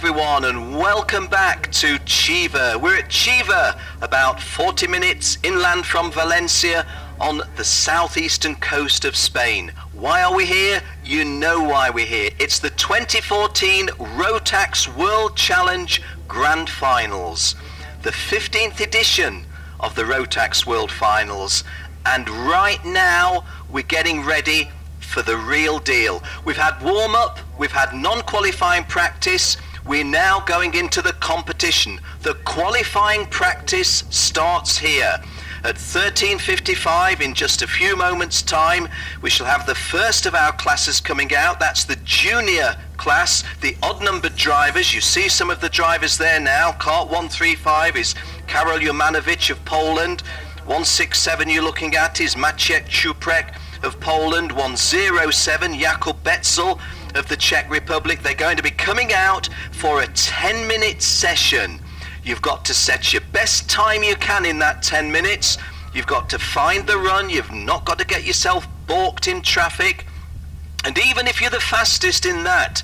everyone, and welcome back to Chiva. We're at Chiva, about 40 minutes inland from Valencia on the southeastern coast of Spain. Why are we here? You know why we're here. It's the 2014 Rotax World Challenge Grand Finals, the 15th edition of the Rotax World Finals, and right now we're getting ready for the real deal. We've had warm-up, we've had non-qualifying practice, we're now going into the competition. The qualifying practice starts here. At 13:55, in just a few moments' time, we shall have the first of our classes coming out. That's the junior class, the odd-numbered drivers. You see some of the drivers there now. Kart 135 is Karol Jomanovic of Poland. 167 you're looking at is Maciej Czuprek of Poland. 107 Jakub Betzel of the Czech Republic. They're going to be coming out for a 10-minute session. You've got to set your best time you can in that 10 minutes. You've got to find the run. You've not got to get yourself balked in traffic. And even if you're the fastest in that,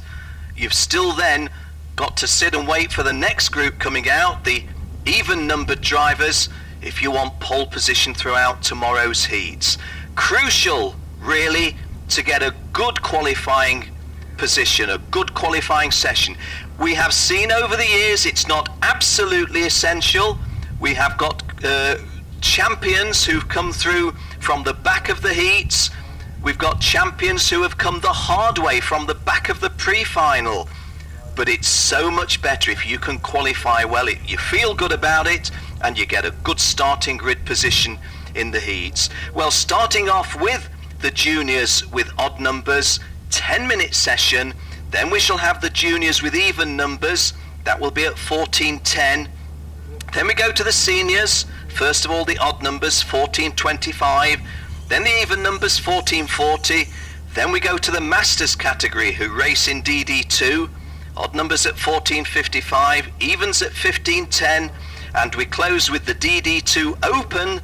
you've still then got to sit and wait for the next group coming out, the even-numbered drivers, if you want pole position throughout tomorrow's heats. Crucial, really, to get a good qualifying position, a good qualifying session. We have seen over the years it's not absolutely essential. We have got champions who've come through from the back of the heats. We've got champions who have come the hard way from the back of the pre-final. But it's so much better if you can qualify well. You feel good about it and you get a good starting grid position in the heats. Well, starting off with the juniors with odd numbers, 10-minute session. Then we shall have the juniors with even numbers. That will be at 14:10. Then we go to the seniors. First of all, the odd numbers, 14:25. Then the even numbers, 14:40. Then we go to the masters category, who race in DD2. Odd numbers at 14:55, evens at 15:10, and we close with the DD2 open.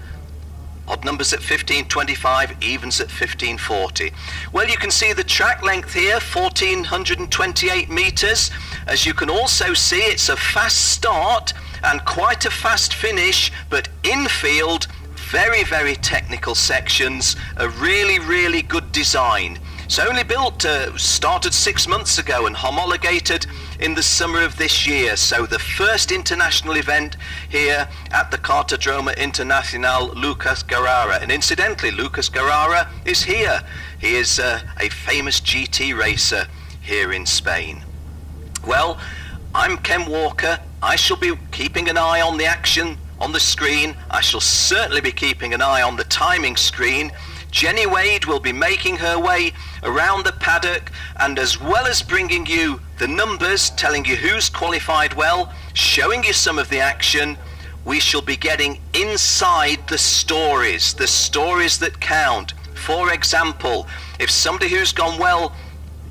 Odd numbers at 15:25, evens at 15:40. Well, you can see the track length here, 1,428 meters. As you can also see, it's a fast start and quite a fast finish, but infield, very, very technical sections, a really, really good design. It's only built, started 6 months ago and homologated in the summer of this year. So the first international event here at the Cartodroma Internacional Lucas Guerrara. And incidentally, Lucas Guerrara is here. He is a famous GT racer here in Spain. Well, I'm Ken Walker. I shall be keeping an eye on the action on the screen. I shall certainly be keeping an eye on the timing screen. Jenny Wade will be making her way around the paddock, and as well as bringing you the numbers, telling you who's qualified well, showing you some of the action, we shall be getting inside the stories that count. For example, if somebody who's gone well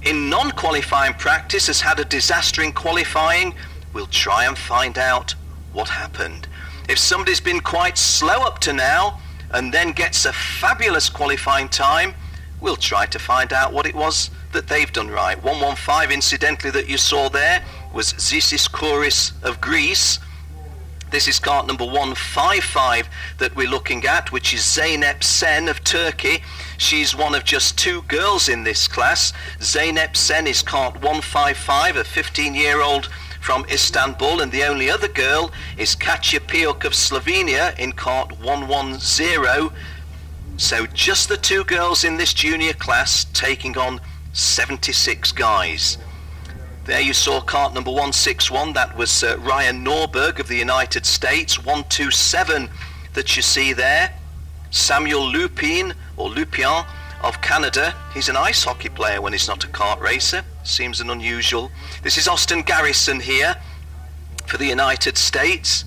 in non-qualifying practice has had a disaster in qualifying, we'll try and find out what happened. If somebody's been quite slow up to now and then gets a fabulous qualifying time, we'll try to find out what it was that they've done right. 115, incidentally, that you saw there was Zisis Kouris of Greece. This is kart number 155 that we're looking at, which is Zeynep Sen of Turkey. She's one of just 2 girls in this class. Zeynep Sen is kart 155, a 15-year-old from Istanbul, and the only other girl is Katja Piok of Slovenia in kart 110. So just the 2 girls in this junior class taking on 76 guys. There you saw kart number 161, that was Ryan Norberg of the United States. 127 that you see there, Samuel Lupin, or Lupien, of Canada. He's an ice hockey player when he's not a kart racer. Seems an unusual. This is Austin Garrison here for the United States.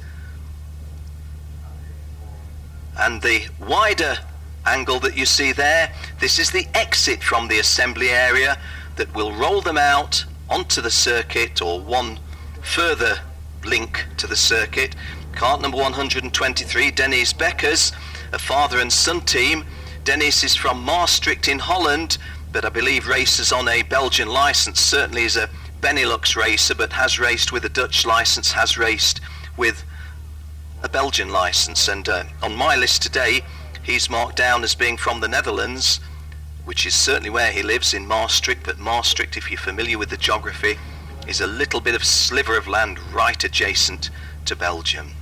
And the wider angle that you see there, this is the exit from the assembly area that will roll them out onto the circuit, or one further link to the circuit. Kart number 123, Dennis Beckers, a father and son team. Dennis is from Maastricht in Holland, but I believe races on a Belgian license, certainly is a Benelux racer, but has raced with a Dutch license, has raced with a Belgian license. And on my list today, he's marked down as being from the Netherlands, which is certainly where he lives, in Maastricht. But Maastricht, if you're familiar with the geography, is a little bit of sliver of land right adjacent to Belgium.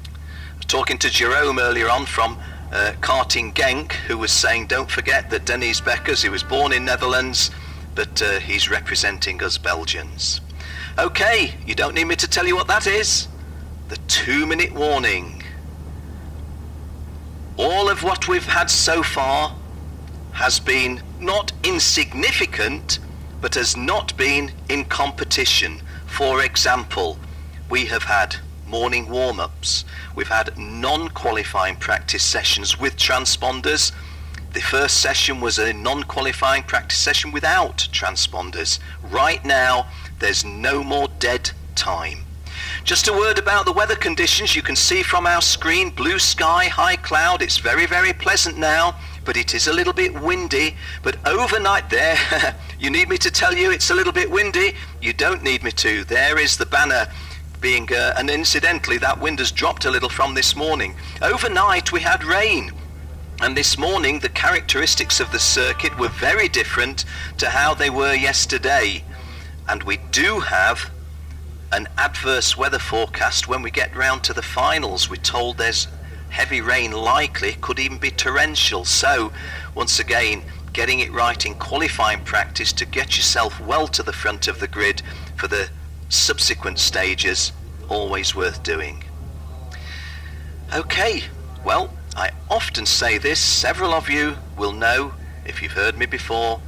I was talking to Jerome earlier on from Karting Genk, who was saying, don't forget that Dennis Beckers, he was born in Netherlands, but he's representing us Belgians. Okay, you don't need me to tell you what that is. The 2-minute warning. All of what we've had so far has been not insignificant, but has not been in competition. For example, we have had morning warm-ups. We've had non-qualifying practice sessions with transponders. The first session was a non-qualifying practice session without transponders. Right now, there's no more dead time. Just a word about the weather conditions. You can see from our screen, blue sky, high cloud. It's very, very pleasant now, but it is a little bit windy. But overnight there, you need me to tell you it's a little bit windy? You don't need me to. There is the banner being, and incidentally, that wind has dropped a little from this morning. Overnight we had rain. And this morning the characteristics of the circuit were very different to how they were yesterday. And we do have an adverse weather forecast when we get round to the finals. We're told there's heavy rain likely, could even be torrential. So once again, getting it right in qualifying practice to get yourself well to the front of the grid for the subsequent stages, always worth doing. Okay, well, I often say this, several of you will know if you've heard me before,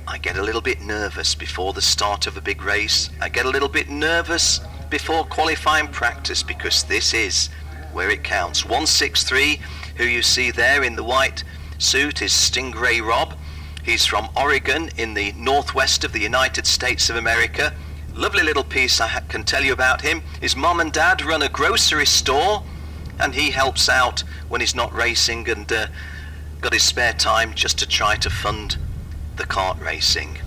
I get a little bit nervous before the start of a big race. I get a little bit nervous before qualifying practice, because this is where it counts. 163, who you see there in the white suit, is Stingray Rob. He's from Oregon in the northwest of the United States of America. Lovely little piece I can tell you about him. His mom and dad run a grocery store, and he helps out when he's not racing and got his spare time just to try to fund the kart racing.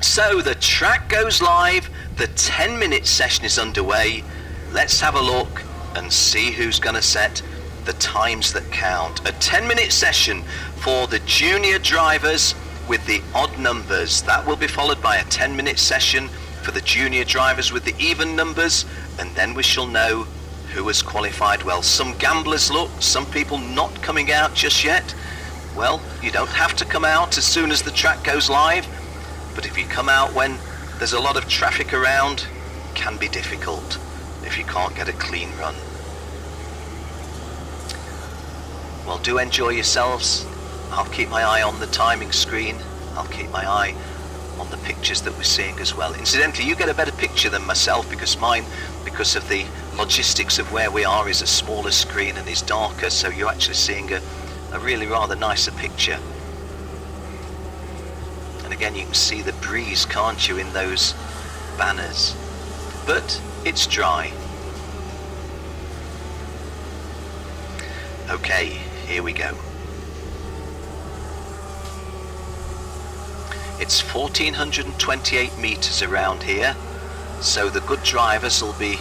So the track goes live, the 10-minute session is underway. Let's have a look and see who's going to set the times that count. A 10-minute session for the junior drivers with the odd numbers. That will be followed by a 10-minute session for the junior drivers with the even numbers, and then we shall know who has qualified well. Some gamblers look, some people not coming out just yet. Well, you don't have to come out as soon as the track goes live, but if you come out when there's a lot of traffic around, it can be difficult if you can't get a clean run. Well, do enjoy yourselves. I'll keep my eye on the timing screen. I'll keep my eye on the pictures that we're seeing as well. Incidentally, you get a better picture than myself, because mine, because of the logistics of where we are, is a smaller screen and is darker, so you're actually seeing a really rather nicer picture. And again, you can see the breeze, can't you, in those banners? But it's dry. Okay, here we go. It's 1,428 meters around here, so the good drivers will be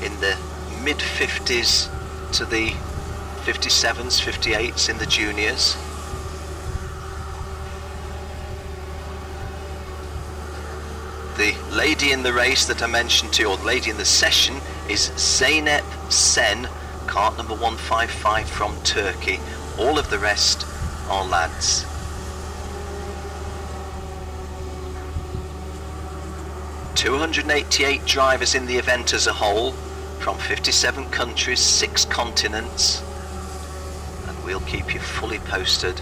in the mid-50s to the 57s, 58s in the juniors. The lady in the race that I mentioned to you, or the lady in the session, is Zeynep Sen, kart number 155 from Turkey. All of the rest are lads. $288 drivers in the event as a whole, from 57 countries, 6 continents, and we'll keep you fully posted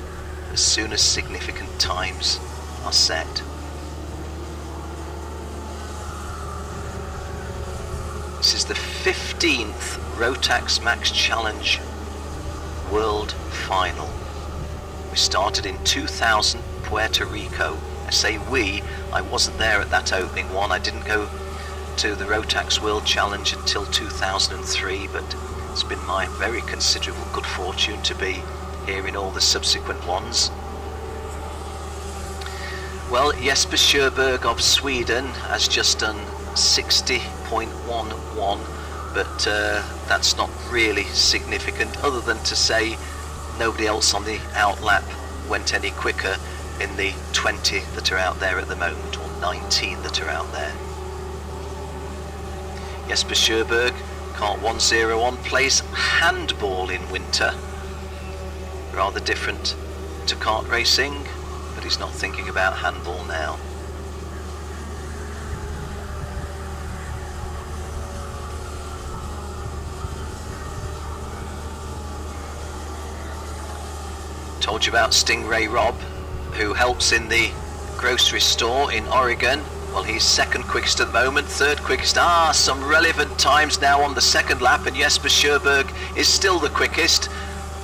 as soon as significant times are set. This is the 15th Rotax Max Challenge World Final. We started in 2000, Puerto Rico. I say we, I wasn't there at that opening one. I didn't go to the Rotax World Challenge until 2003, but it's been my very considerable good fortune to be here in all the subsequent ones. Well, Jesper Sjöberg of Sweden has just done 60.11, but that's not really significant, other than to say nobody else on the outlap went any quicker in the 20 that are out there at the moment, or 19 that are out there. Jesper Sjöberg, KART 101, plays handball in winter. Rather different to kart racing, but he's not thinking about handball now. Told you about Stingray Rob, who helps in the grocery store in Oregon. Well, he's second quickest at the moment, third quickest. Some relevant times now on the second lap, and Jesper Sjöberg is still the quickest.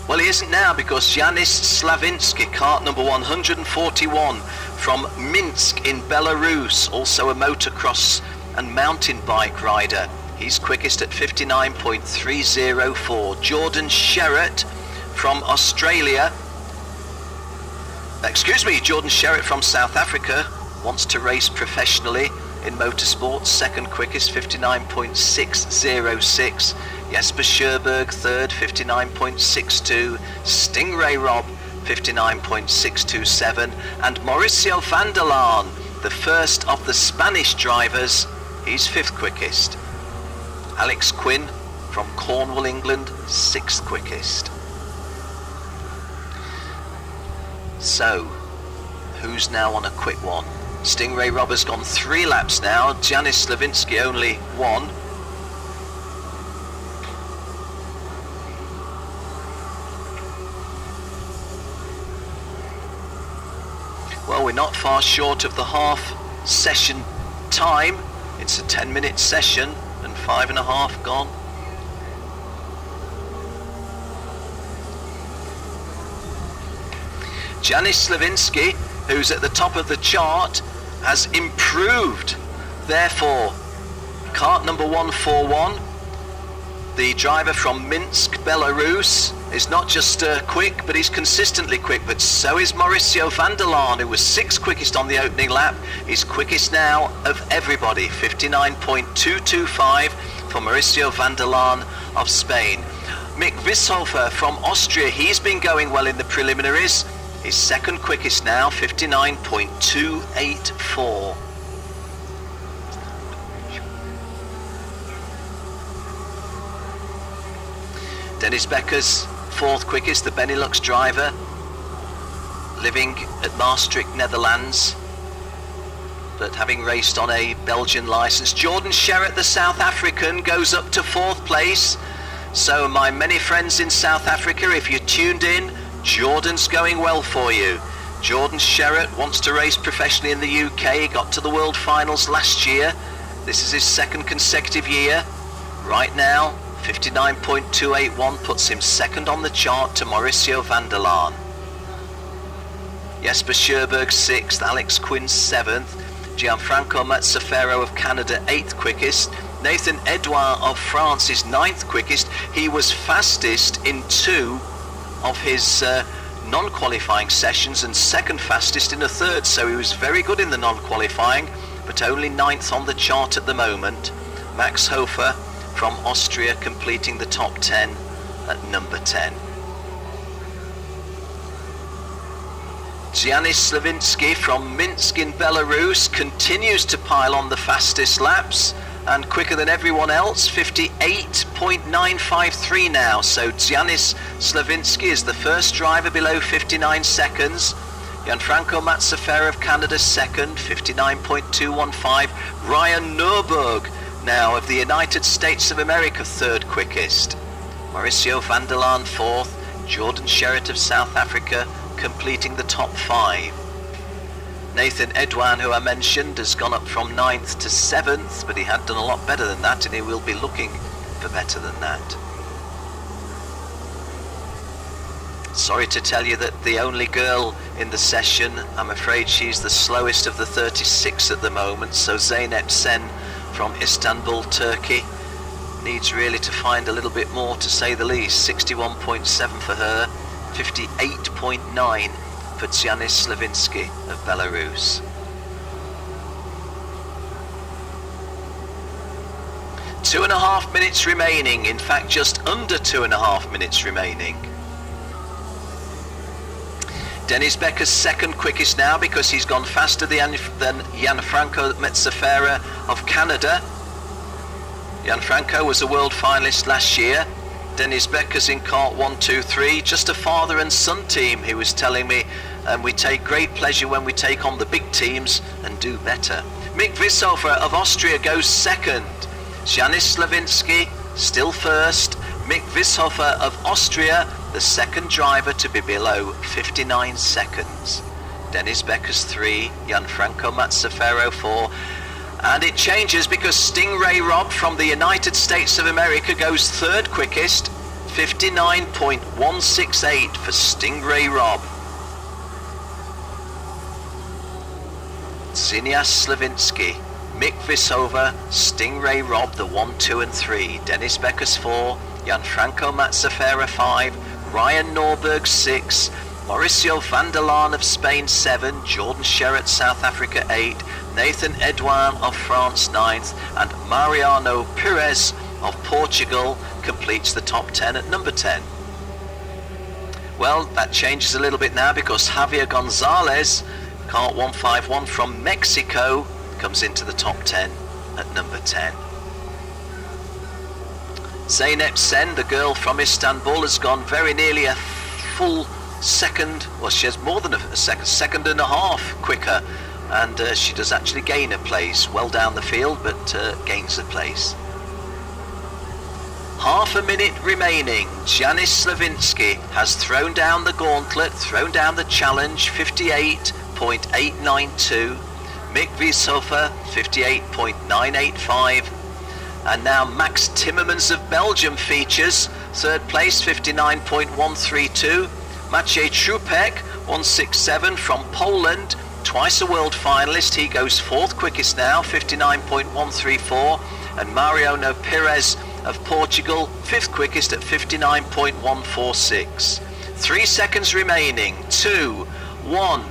Well, he isn't now, because Janis Slavinsky, kart number 141 from Minsk in Belarus, also a motocross and mountain bike rider. He's quickest at 59.304. Jordan Sherratt from Australia. Jordan Sherratt from South Africa wants to race professionally in motorsports, second quickest, 59.606. Jesper Sjöberg third, 59.62. Stingray Rob, 59.627. And Mauricio van der Laan, the first of the Spanish drivers, he's fifth quickest. Alex Quinn from Cornwall, England, sixth quickest. So, who's now on a quick one? Stingray Rob has gone 3 laps now, Janis Slavinsky only 1. Well, we're not far short of the half session time. It's a 10-minute session and 5.5 gone. Janis Slavinsky, who's at the top of the chart, has improved. Therefore, kart number 141, the driver from Minsk, Belarus, is not just quick, but he's consistently quick. But so is Mauricio van der Laan, who was 6th quickest on the opening lap. He's quickest now of everybody, 59.225 for Mauricio van der Laan of Spain. Mick Wishofer from Austria, he's been going well in the preliminaries. He's second quickest now, 59.284. Dennis Becker's 4th quickest, the Benelux driver, living at Maastricht, Netherlands, but having raced on a Belgian licence. Jordan Sherratt, the South African, goes up to 4th place. So my many friends in South Africa, if you're tuned in, Jordan's going well for you. Jordan Sherratt wants to race professionally in the UK. He got to the World Finals last year. This is his 2nd consecutive year. Right now, 59.281 puts him 2nd on the chart to Mauricio van der Laan. Jesper Sjöberg 6th, Alex Quinn 7th, Gianfranco Mazzaferro of Canada 8th quickest, Nathan Edouard of France is 9th quickest. He was fastest in 2 of his non-qualifying sessions and 2nd fastest in a 3rd, so he was very good in the non-qualifying, but only 9th on the chart at the moment. Max Hofer from Austria completing the top 10 at number 10. Janis Slavinsky from Minsk in Belarus continues to pile on the fastest laps, and quicker than everyone else, 58.953 now. So Janis Slavinsky is the first driver below 59 seconds. Gianfranco Mazzaferro of Canada 2nd, 59.215. Ryan Nurburg now of the United States of America 3rd quickest. Mauricio van der Laan 4th. Jordan Sherratt of South Africa completing the top 5. Nathan Edouard, who I mentioned, has gone up from 9th to 7th, but he had done a lot better than that, and he will be looking for better than that. Sorry to tell you that the only girl in the session, I'm afraid she's the slowest of the 36 at the moment, so Zeynep Sen from Istanbul, Turkey, needs really to find a little bit more, to say the least. 61.7 for her, 58.9 for Janis Slavinsky of Belarus. 2.5 minutes remaining, in fact just under 2.5 minutes remaining. Dennis Becker's second quickest now because he's gone faster than Gianfranco Mezzafera of Canada. Gianfranco was a world finalist last year. Dennis Becker's in kart 1, 2, 3, just a father and son team, he was telling me, and we take great pleasure when we take on the big teams and do better. Mick Wishofer of Austria goes second. Janis Slavinsky still first. Mick Wishofer of Austria, the second driver to be below 59 seconds. Dennis Becker's 3, Gianfranco Mazzafero 4. And it changes because Stingray Rob from the United States of America goes third quickest, 59.168 for Stingray Rob. Zinias Slavinsky, Mick Wishofer, Stingray Rob, the 1, 2 and 3. Dennis Becker's 4, Gianfranco Mazzafera 5, Ryan Norberg 6, Mauricio van der Laan of Spain 7, Jordan Sherratt South Africa 8, Nathan Edouin of France 9th, and Mariano Pires of Portugal completes the top 10 at number 10. Well, that changes a little bit now because Javier Gonzalez, kart 151 from Mexico, comes into the top 10 at number 10. Zeynep Sen, the girl from Istanbul, has gone very nearly a full second, well she has more than a second and a half quicker, and she does actually gain a place well down the field, but gains a place. Half a minute remaining. Janis Slavinsky has thrown down the gauntlet, thrown down the challenge, 58.892. Mick Wishofer, 58.985. And now Max Timmermans of Belgium features, third place, 59.132. Maciej Trupek, 167 from Poland, twice a world finalist, he goes fourth quickest now, 59.134. And Mariano Pires of Portugal, fifth quickest at 59.146. 3 seconds remaining, 2, 1,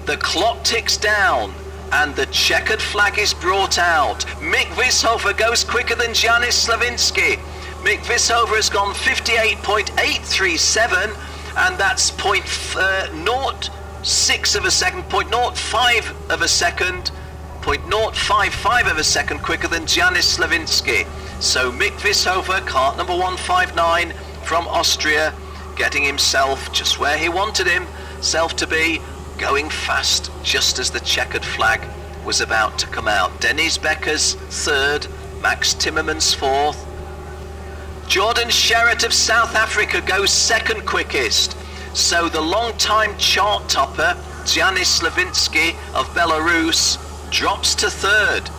the clock ticks down, and the checkered flag is brought out. Mick Wishofer goes quicker than Janis Slavinsky. Mick Wishofer has gone 58.837, and that's 0.06 of a second, 0.05 of a second, 0.055 of a second quicker than Janis Slavinsky. So Mick Wishofer, kart number 159 from Austria, getting himself just where he wanted himself to be, going fast just as the checkered flag was about to come out. Dennis Becker's third, Max Timmermans fourth. Jordan Sherratt of South Africa goes second quickest. So the long-time chart topper, Janis Slavinsky of Belarus, drops to third.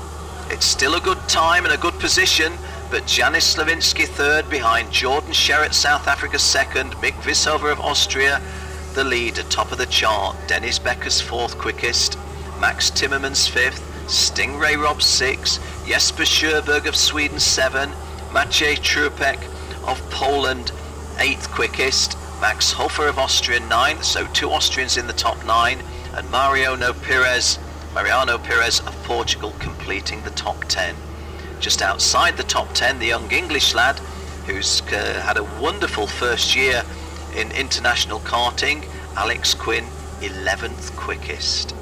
It's still a good time and a good position, but Janis Slavinsky third behind Jordan Sherratt, South Africa second, Mick Wishofer of Austria, the leader, top of the chart. Dennis Becker's fourth quickest, Max Timmermans fifth, Stingray Rob 6, Jesper Sjöberg of Sweden 7, Maciej Trupek of Poland 8th quickest, Max Hofer of Austria 9th, so 2 Austrians in the top 9, and Mariano Pires of Portugal completing the top 10. Just outside the top 10, the young English lad who's had a wonderful first year in international karting, Alex Quinn, 11th quickest.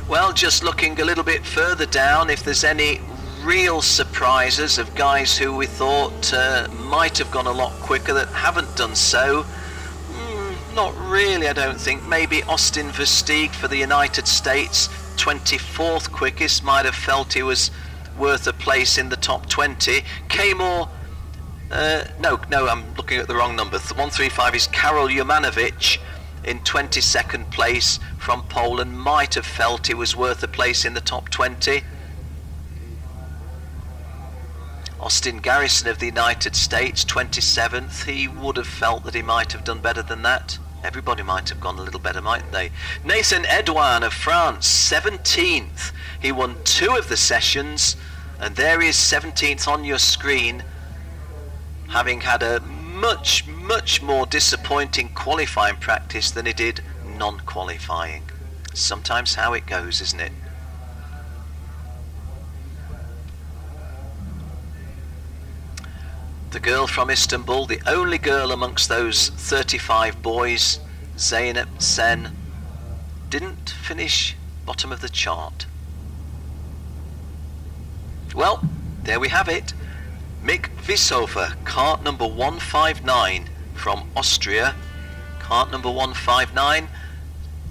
Well, just looking a little bit further down, if there's any real surprises of guys who we thought might have gone a lot quicker that haven't done so, not really, I don't think. Maybe Austin Versteeg for the United States, 24th quickest, might have felt he was worth a place in the top 20. Kamor, no, I'm looking at the wrong number. 135 is Karol Jumanovic in 22nd place from Poland, might have felt he was worth a place in the top 20. Austin Garrison of the United States, 27th, he would have felt that he might have done better than that. Everybody might have gone a little better, mightn't they? Nathan Edouin of France, 17th. He won 2 of the sessions, and there he is, 17th on your screen, having had a much more disappointing qualifying practice than he did non-qualifying. Sometimes how it goes, isn't it? The girl from Istanbul, the only girl amongst those 35 boys, Zeynep Sen, didn't finish bottom of the chart. Well, there we have it. Mick Wieshofer, cart number 159 from Austria. Cart number 159,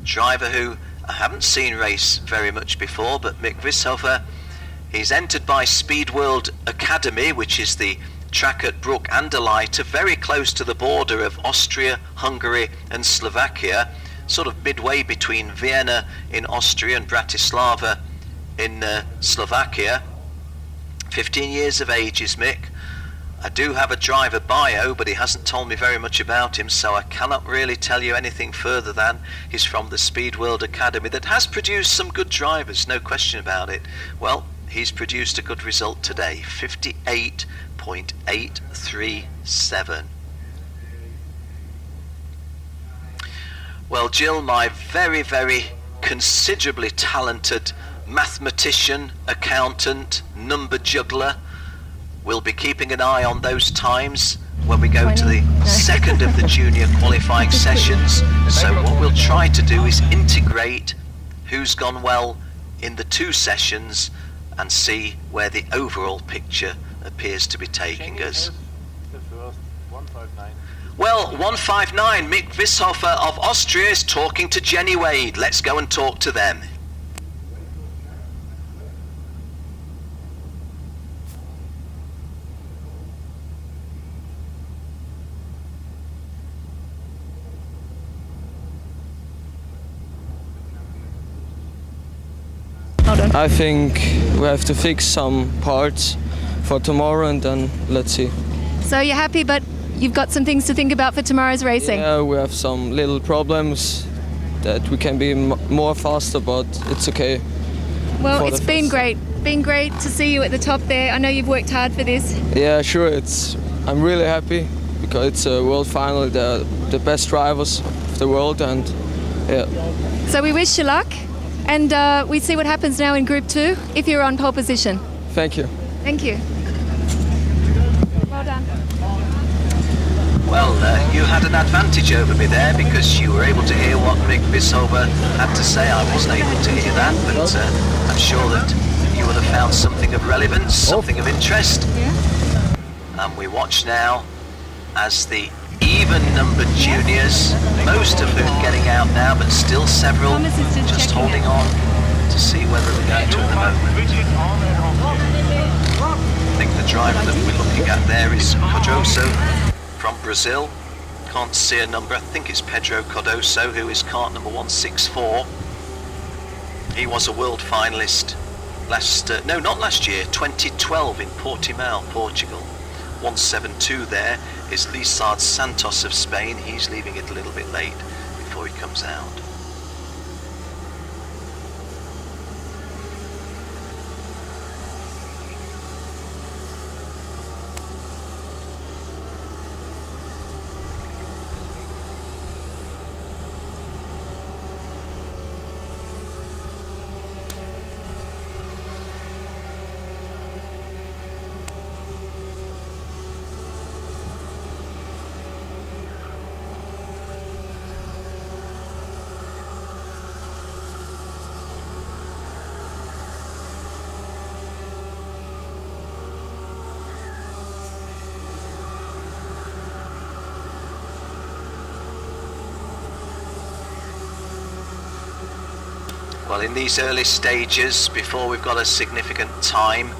driver who I haven't seen race very much before, but Mick Wieshofer, he's entered by Speed World Academy, which is the track at Brook Anderleiter, very close to the border of Austria, Hungary and Slovakia, sort of midway between Vienna in Austria and Bratislava in Slovakia. 15 years of age is Mick. I do have a driver bio, but he hasn't told me very much about him, so I cannot really tell you anything further than he's from the Speed World Academy that has produced some good drivers, no question about it. Well, he's produced a good result today, 58.837. Well, Jill, my very, very considerably talented mathematician, accountant, number juggler, will be keeping an eye on those times when we go to the second of the junior qualifying sessions. So what we'll try to do is integrate who's gone well in the two sessions and see where the overall picture appears to be taking us. Well, 159, Mick Wieshofer of Austria is talking to Jenny Wade. Let's go and talk to them. I think we have to fix some parts for tomorrow and then let's see. So you're happy, but you've got some things to think about for tomorrow's racing? Yeah, we have some little problems that we can be more faster, but it's okay. Well, it's been great. Been great to see you at the top there. I know you've worked hard for this. Yeah, sure. I'm really happy because it's a world final. They're the best drivers of the world, and yeah. So we wish you luck. And we see what happens now in Group 2 if you're on pole position. Thank you. Thank you. Well done. Well, you had an advantage over me there because you were able to hear what Mick Wieshofer had to say. I wasn't able to hear that, but I'm sure that you would have found something of relevance, something of interest. Yeah. And we watch now as the even-numbered juniors, most of whom getting out now, but still several just holding on to see whether they're going to at the moment. I think the driver that we're looking at there is Cardoso from Brazil. Can't see a number. I think it's Pedro Cardoso, who is cart number 164. He was a world finalist not last year, 2012 in Portimao, Portugal. 172 there is Lizard Santos of Spain. He's leaving it a little bit late before he comes out. Well, in these early stages, before we've got a significant time,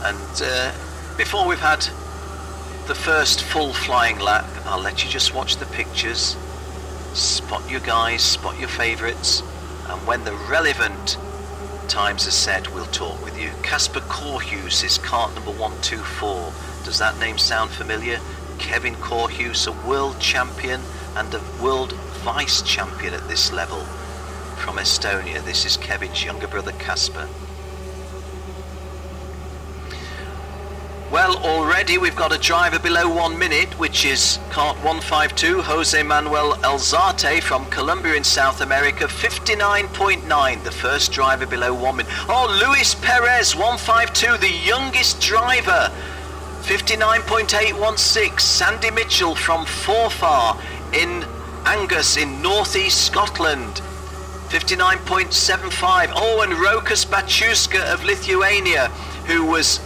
and before we've had the first full flying lap, I'll let you just watch the pictures, spot your guys, spot your favourites, and when the relevant times are set, we'll talk with you. Casper Korhus is cart number 124. Does that name sound familiar? Kevin Korhus, a world champion and a world vice champion at this level. From Estonia, this is Kevin's younger brother Casper. Well, already we've got a driver below 1 minute, which is cart 152, Jose Manuel Elzate from Colombia in South America, 59.9, the first driver below 1 minute. Oh, Luis Perez, 152, the youngest driver 59.816, Sandy Mitchell from Forfar in Angus in northeast Scotland. 59.75. Oh, and Rokas Baciuska of Lithuania, who was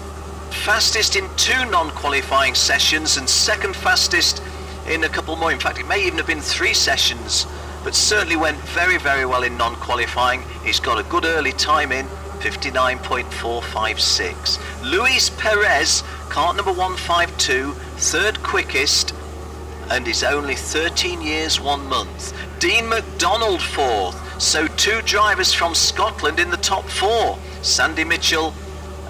fastest in 2 non-qualifying sessions and second fastest in a couple more. In fact, it may even have been 3 sessions, but certainly went very, very well in non-qualifying. He's got a good early time in, 59.456. Luis Perez, kart number 152, third quickest, and is only 13 years 1 month. Dean McDonald fourth, so 2 drivers from Scotland in the top 4. Sandy Mitchell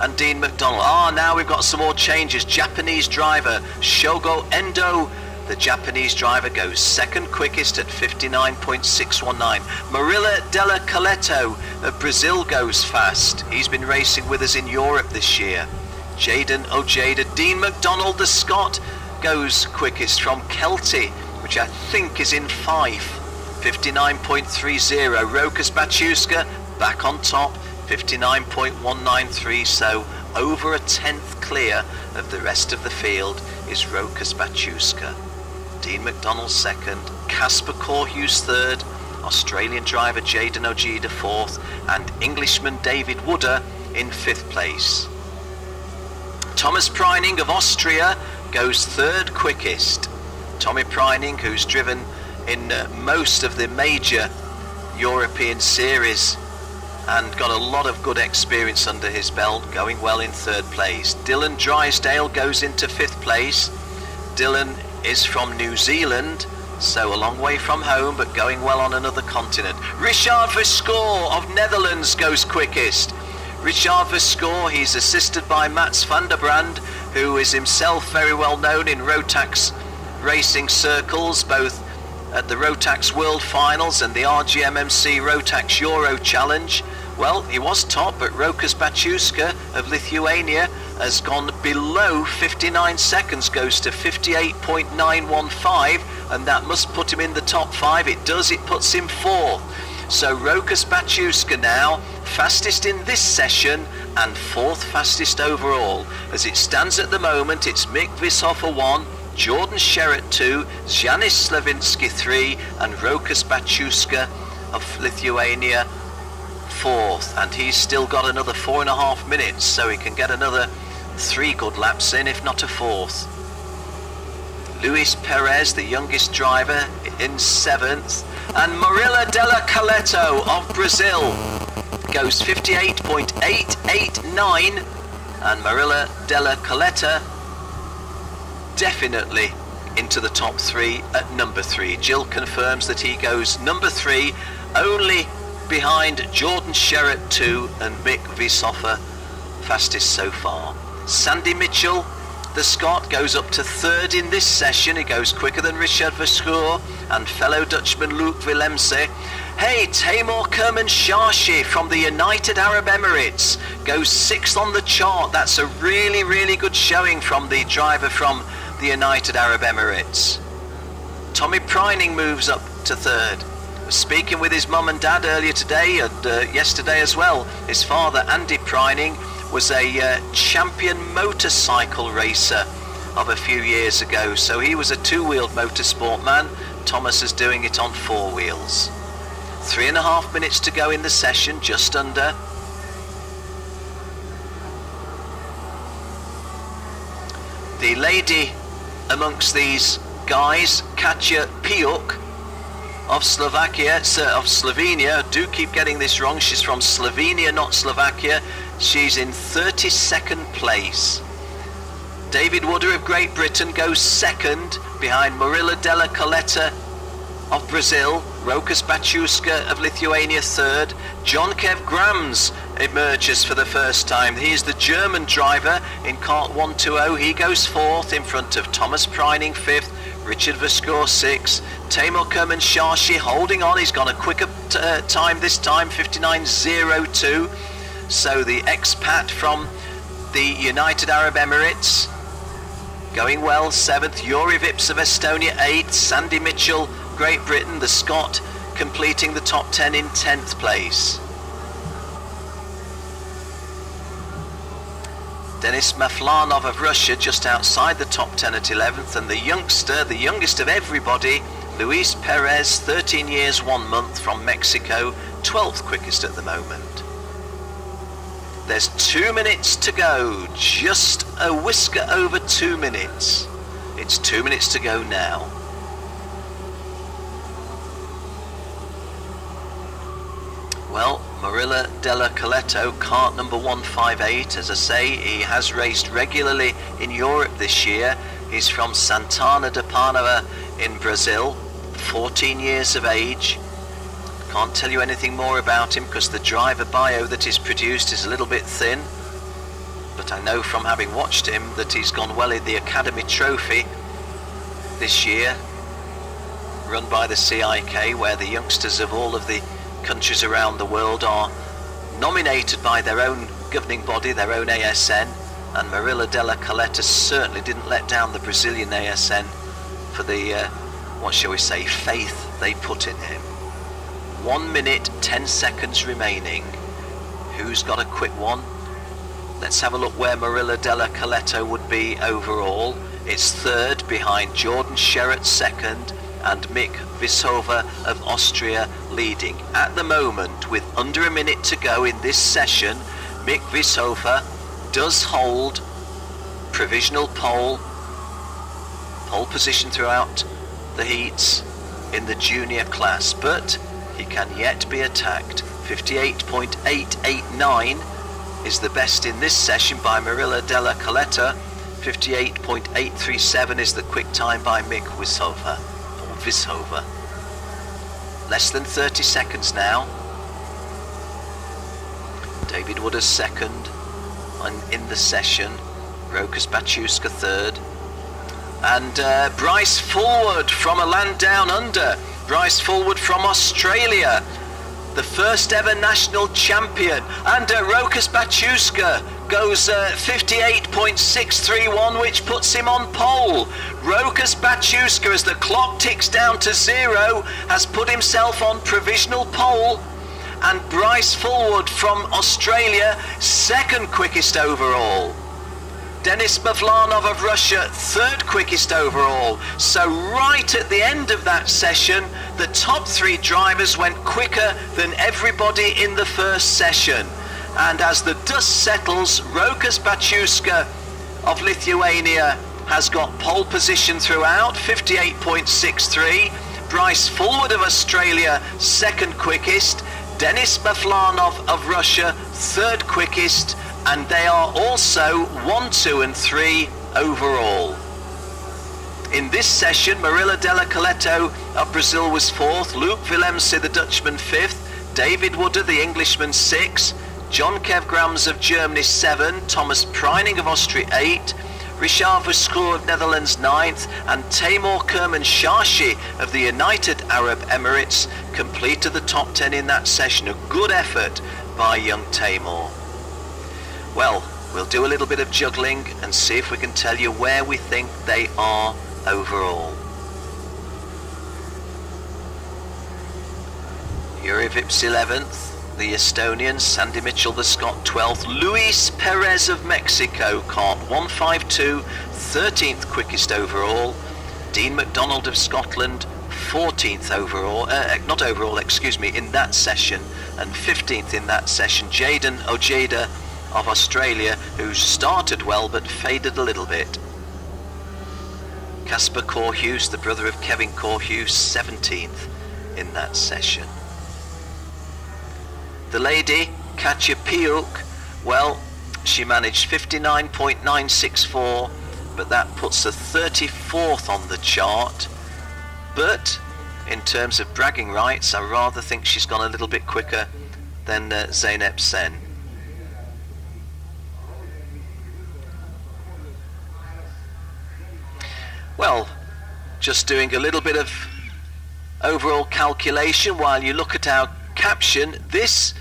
and Dean McDonald. Now we've got some more changes. Japanese driver Shogo Endo, the Japanese driver, goes second quickest at 59.619. Marilla Della Coletto of Brazil goes fast. He's been racing with us in Europe this year. Jaden Ojeda. Dean McDonald, the Scot, goes quickest from Kelty, which I think is in Fife. 59.30. Rokas Baciuska back on top, 59.193, so over a tenth clear of the rest of the field is Rokas Baciuska. Dean McDonald second, Casper Corhuse third, Australian driver Jaden Ojeda fourth, and Englishman David Wooder in 5th place. Thomas Preining of Austria goes third quickest. Tommy Preining, who's driven in most of the major European series and got a lot of good experience under his belt, going well in 3rd place. Dylan Drysdale goes into 5th place. Dylan is from New Zealand, so a long way from home, but going well on another continent. Richard Verscoor of Netherlands goes quickest. Richard Verscoor, he's assisted by Mats van der Brand, who is himself very well known in Rotax racing circles, both at the Rotax World Finals and the RGMMC Rotax Euro Challenge. Well, he was top, but Rokas Baciuska of Lithuania has gone below 59 seconds, goes to 58.915, and that must put him in the top 5. It does, it puts him 4th. So Rokas Baciuska now fastest in this session and 4th fastest overall. As it stands at the moment, it's Mick Vishofer 1, Jordan Sherratt 2, Janis Slavinsky 3, and Rokas Baciuska of Lithuania 4th. And he's still got another 4.5 minutes, so he can get another 3 good laps in, if not a 4th. Luis Perez, the youngest driver, in 7th. And Marilla Della Coletto of Brazil goes 58.889. And Marilla Della Coletto definitely into the top 3 at number 3. Jill confirms that he goes number 3, only behind Jordan Sherratt 2 and Mick Vishofer, fastest so far. Sandy Mitchell, the Scot, goes up to 3rd in this session. He goes quicker than Richard Verscoor and fellow Dutchman Luke Willemse. Hey, Taimur Kerman-Shashi from the United Arab Emirates goes 6th on the chart. That's a really, really good showing from the driver from the United Arab Emirates. Tommy Preining moves up to 3rd. Speaking with his mum and dad earlier today and yesterday as well. His father, Andy Preining, was a champion motorcycle racer of a few years ago, so he was a 2-wheeled motorsport man. Thomas is doing it on 4 wheels. 3.5 minutes to go in the session, just under. The lady amongst these guys, Katja Piuk of Slovenia, do keep getting this wrong, she's from Slovenia, not Slovakia. She's in 32nd place. David Wooder of Great Britain goes 2nd behind Marilla Della Coletto of Brazil. Rokas Baciuska of Lithuania 3rd. John Kev Grams emerges for the first time. He is the German driver in kart 120. He goes 4th in front of Thomas Preining 5th, Richard Verscoor 6th. Taimur Kerman-Shashi holding on. He's got a quicker time this time, 59.02. So the expat from the United Arab Emirates going well, 7th. Yuri Vips of Estonia 8th. Sandy Mitchell, Great Britain, the Scot, completing the top 10 in 10th place. Denis Maflanov of Russia just outside the top 10 at 11th, and the youngster, the youngest of everybody, Luis Perez, 13 years 1 month from Mexico, 12th quickest at the moment. There's 2 minutes to go, just a whisker over 2 minutes. It's 2 minutes to go now. Well, Marilla Della Coletto, kart number 158, as I say, he has raced regularly in Europe this year. He's from Santana de Parnaíba in Brazil, 14 years of age. Can't tell you anything more about him because the driver bio that is produced is a little bit thin. But I know from having watched him that he's gone well in the Academy Trophy this year, run by the CIK, where the youngsters of all of the countries around the world are nominated by their own governing body, their own ASN, and Marilla Della Coletto certainly didn't let down the Brazilian ASN for the, what shall we say, faith they put in him. 1 minute, 10 seconds remaining. Who's got a quick one? Let's have a look where Marilla Della Coletto would be overall. It's third behind Jordan Sherratt second, and Mick Vishova of Austria leading. At the moment, with under a minute to go in this session, Mick Vishova does hold provisional pole position throughout the heats in the junior class, but he can yet be attacked. 58.889 is the best in this session by Marilla Della Coletto. 58.837 is the quick time by Mick Vishova. Less than 30 seconds now. David Wooders second in the session. Rokas Baciuska third. And Bryce Fullwood from a land down under. Bryce Fullwood from Australia, the first ever national champion. And Rokas Baciuska goes 58.631, which puts him on pole. Rokas Baciuska, as the clock ticks down to 0, has put himself on provisional pole. And Bryce Fullwood from Australia, second quickest overall. Denis Maflanov of Russia, third quickest overall. So right at the end of that session, the top 3 drivers went quicker than everybody in the first session. And as the dust settles, Rokas Baciuska of Lithuania has got pole position throughout, 58.63. Bryce Fullwood of Australia, second quickest. Denis Maflanov of Russia, third quickest. And they are also 1, 2 and 3 overall. In this session, Marilla Della Coletto of Brazil was 4th, Luke Willemse the Dutchman 5th, David Wooder the Englishman 6th, John Kevgrams of Germany 7, Thomas Preining of Austria 8, Richard Vuscour of Netherlands 9th, and Taimur Kerman-Shashi of the United Arab Emirates completed the top 10 in that session. A good effort by young Taimur. Well, we'll do a little bit of juggling and see if we can tell you where we think they are overall. Yuri Vips 11th, the Estonian, Sandy Mitchell the Scot 12th, Luis Perez of Mexico, kart 152, 13th quickest overall, Dean MacDonald of Scotland, 14th overall, not overall, excuse me, in that session, and 15th in that session, Jaden Ojeda of Australia, who started well but faded a little bit. Casper Korhus, the brother of Kevin Korhus, 17th in that session. The lady, Katja Piuk, well, she managed 59.964, but that puts her 34th on the chart. But in terms of bragging rights, I rather think she's gone a little bit quicker than Zeynep Sen. Well, just doing a little bit of overall calculation while you look at our caption. This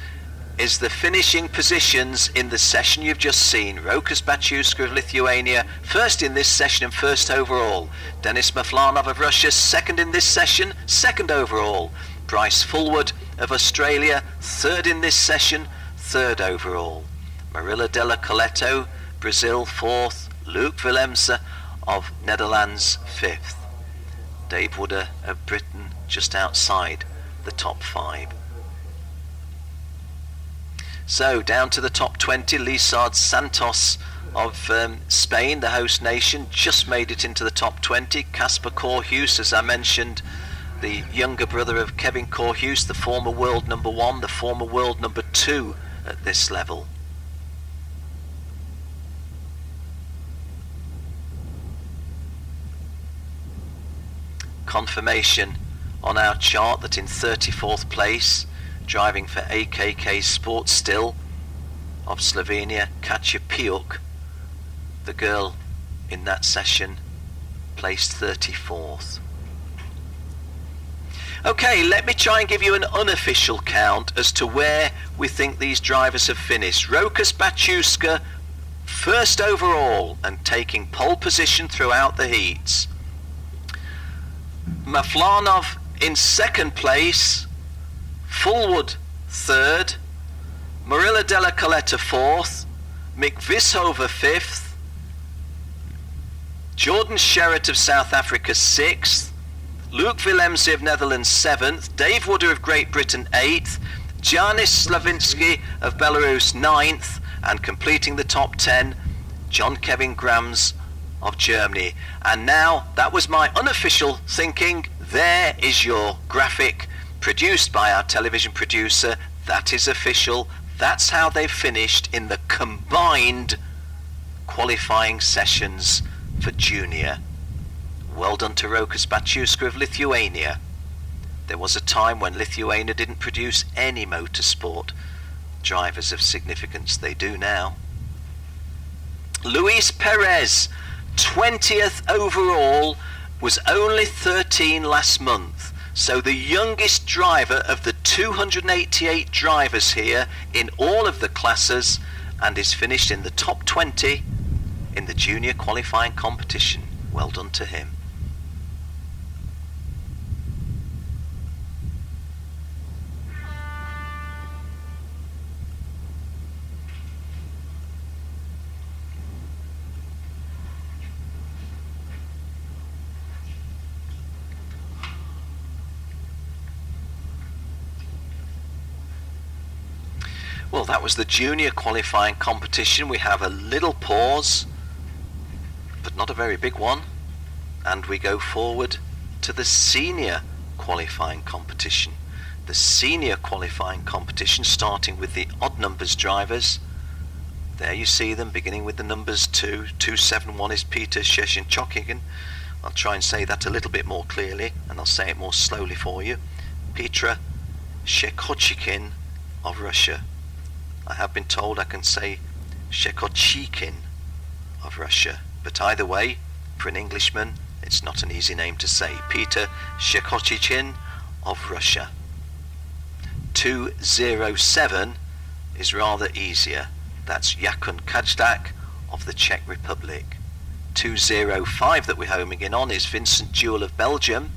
is the finishing positions in the session you've just seen. Rokas Baciuska of Lithuania, first in this session and first overall. Denis Maflanov of Russia, second in this session, second overall. Bryce Fullwood of Australia, third in this session, third overall. Marilla Della Coletto Brazil 4th, Luc Willemse of Netherlands 5th. Dave Wooder of Britain just outside the top 5. So down to the top 20, Lizard Santos of Spain, the host nation, just made it into the top 20. Casper Corhus, as I mentioned, the younger brother of Kevin Corhus, the former world number 1, the former world number 2 at this level. Confirmation on our chart that in 34th place, driving for AKK Sports still, of Slovenia, Katja Piuk, the girl in that session, placed 34th. Okay, let me try and give you an unofficial count as to where we think these drivers have finished. Rokas Baciuska, first overall and taking pole position throughout the heats. Maflanov in second place, Fullwood third, Marilla Della Coletta fourth, Mick Vishover fifth, Jordan Sherritt of South Africa sixth, Luc Willemse of Netherlands seventh, Dave Wooder of Great Britain eighth, Janis Slavinsky of Belarus ninth, and completing the top 10, John Kevin Grams of Germany. And now, that was my unofficial thinking. There is your graphic produced by our television producer. That is official. That's how they finished in the combined qualifying sessions for junior. Well done to Rokas Baciuska of Lithuania. There was a time when Lithuania didn't produce any motorsport drivers of significance. They do now. Luis Perez, 20th overall, was only 13 last month. So the youngest driver of the 288 drivers here in all of the classes, and is finished in the top 20 in the junior qualifying competition. Well done to him. Well, that was the junior qualifying competition. We have a little pause, but not a very big one, and we go forward to the senior qualifying competition. The senior qualifying competition, starting with the odd numbers drivers. There you see them, beginning with the numbers 2. 271 is Peter Sheshin-Chokigan. I'll try and say that a little bit more clearly, and I'll say it more slowly for you. Petra Shekochikin of Russia. I have been told I can say Shekochikin of Russia, but either way, for an Englishman, it's not an easy name to say. Peter Shekochikin of Russia. 207 is rather easier. That's Jakun Kajdak of the Czech Republic. 205 that we're homing in on is Vincent Jewel of Belgium.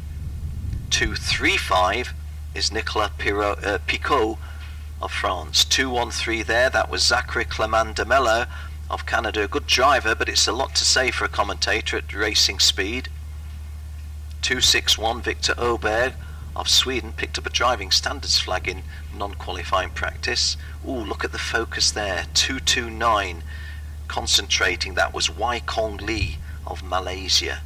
235 is Nicolas Picot of France. 213 there, that was Zachary Clement de Mello of Canada. A good driver, but it's a lot to say for a commentator at racing speed. 261 Victor Oberg of Sweden, picked up a driving standards flag in non-qualifying practice. Ooh, look at the focus there. 229 concentrating, that was Wai Kong Lee of Malaysia.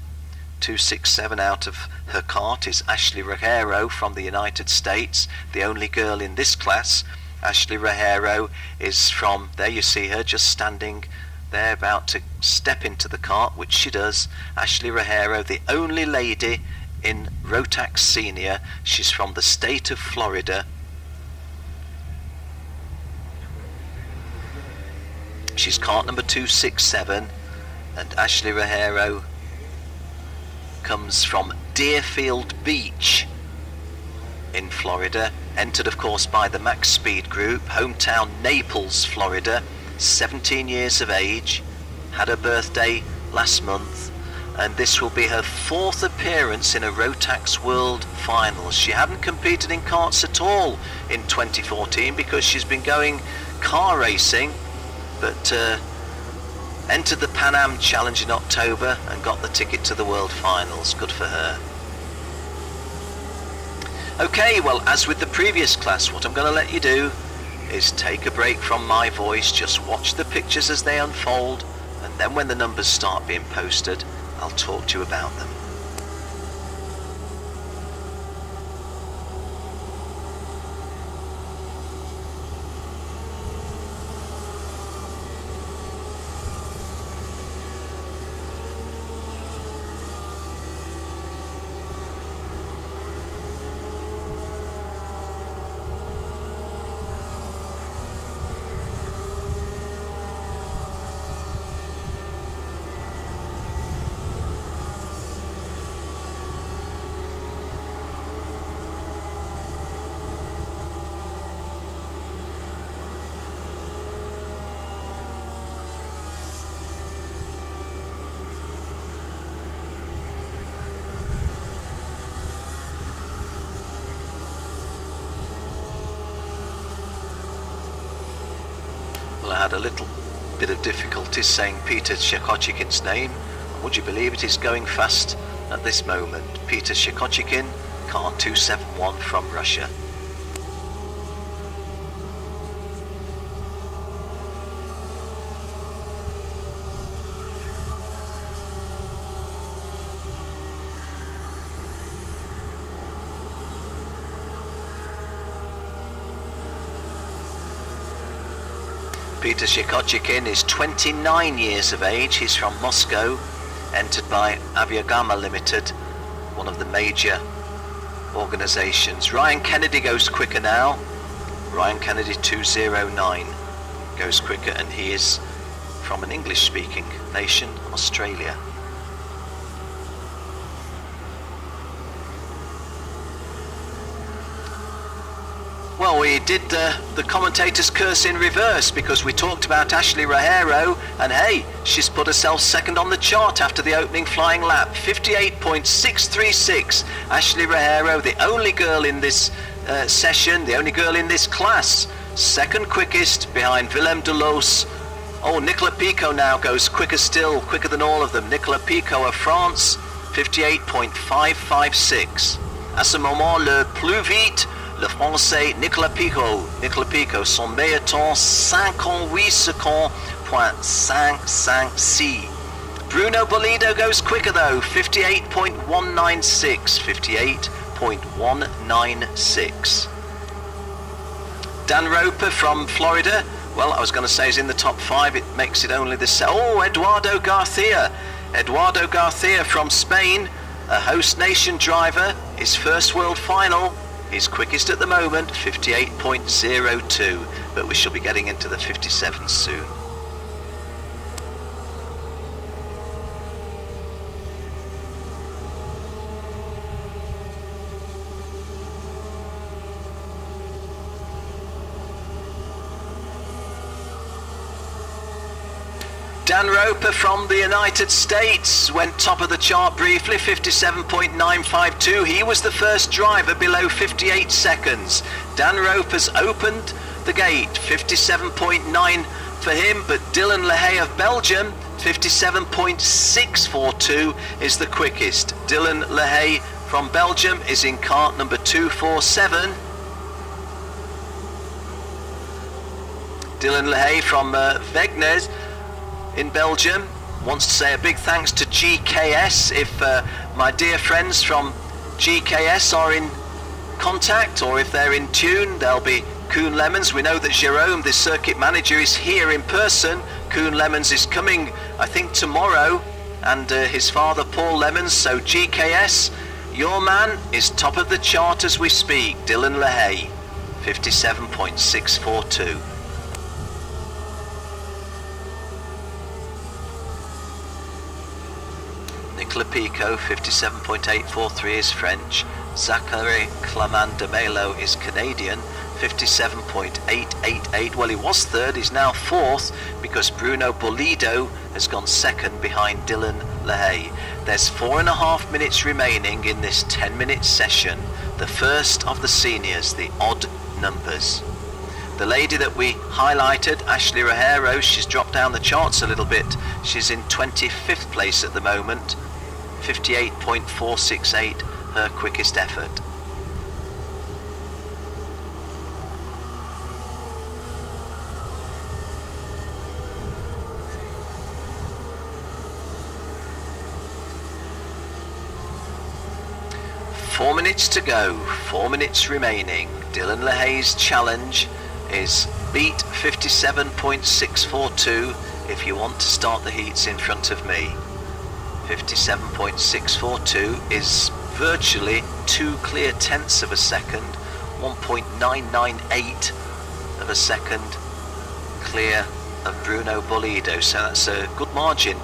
267 out of her kart is Ashley Rajero from the United States, the only girl in this class. Ashley Rajero is from, there you see her just standing there about to step into the kart, which she does. Ashley Rajero, the only lady in Rotax Senior. She's from the state of Florida. She's kart number 267, and Ashley Rajero comes from Deerfield Beach in Florida, entered of course by the Max Speed Group, hometown Naples, Florida, 17 years of age, had her birthday last month, and this will be her 4th appearance in a Rotax World Finals. She hadn't competed in karts at all in 2014 because she's been going car racing, but entered the Pan Am Challenge in October and got the ticket to the World Finals. Good for her. Okay, well, as with the previous class, what I'm going to let you do is take a break from my voice, just watch the pictures as they unfold, and then when the numbers start being posted, I'll talk to you about them. Well, I had a little bit of difficulty saying Peter Shekochikin's name, and would you believe it is going fast at this moment. Peter Shekochikin, KART-271 from Russia. Peter Shekochikin is 29 years of age. He's from Moscow, entered by Aviagama Limited, one of the major organizations. Ryan Kennedy goes quicker now. Ryan Kennedy 209 goes quicker, and he is from an English-speaking nation, Australia. Well, we did the commentator's curse in reverse, because we talked about Ashley Rahero, and hey, she's put herself second on the chart after the opening flying lap. 58.636. Ashley Rahero, the only girl in this session, the only girl in this class. Second quickest behind Willem de Los. Oh, Nicolas Picot now goes quicker still, quicker than all of them. Nicolas Picot of France, 58.556. À ce moment, le plus vite, le Français Nicolas Picot. Nicolas Picot, son meilleur temps, 58 secondes, .556. Bruno Bolido goes quicker though, 58.196. 58.196. Dan Roper from Florida, well, I was going to say he's in the top 5, it makes it only the... Oh, Eduardo Garcia. Eduardo Garcia from Spain, a host nation driver, his first world final. He's quickest at the moment, 58.02, but we shall be getting into the 57 soon. Dan Roper from the United States went top of the chart briefly, 57.952. He was the first driver below 58 seconds. Dan Roper's opened the gate, 57.9 for him, but Dylan Lehay of Belgium, 57.642 is the quickest. Dylan Lehay from Belgium is in cart number 247. Dylan Lehay from Wegnes in Belgium wants to say a big thanks to GKS. If my dear friends from GKS are in contact, or if they're in tune, they'll be Koen Lemons. We know that Jerome, the circuit manager, is here in person. Koen Lemons is coming, I think, tomorrow, and his father Paul Lemons. So GKS, your man is top of the chart as we speak. Dylan Lehay, 57.642. Nicolas Picot, 57.843 is French. Zachary Clement de Melo is Canadian, 57.888. Well, he was third, he's now fourth, because Bruno Bolido has gone second behind Dylan Lehay. There's 4.5 minutes remaining in this 10-minute session, the first of the seniors, the odd numbers. The lady that we highlighted, Ashley Rogero, she's dropped down the charts a little bit. She's in 25th place at the moment, 58.468, her quickest effort. Four minutes to go, 4 minutes remaining. Dylan LaHaye's challenge is beat 57.642 if you want to start the heats in front of me. 57.642 is virtually 2 clear tenths of a second, 1.998 of a second clear of Bruno Bollido, so that's a good margin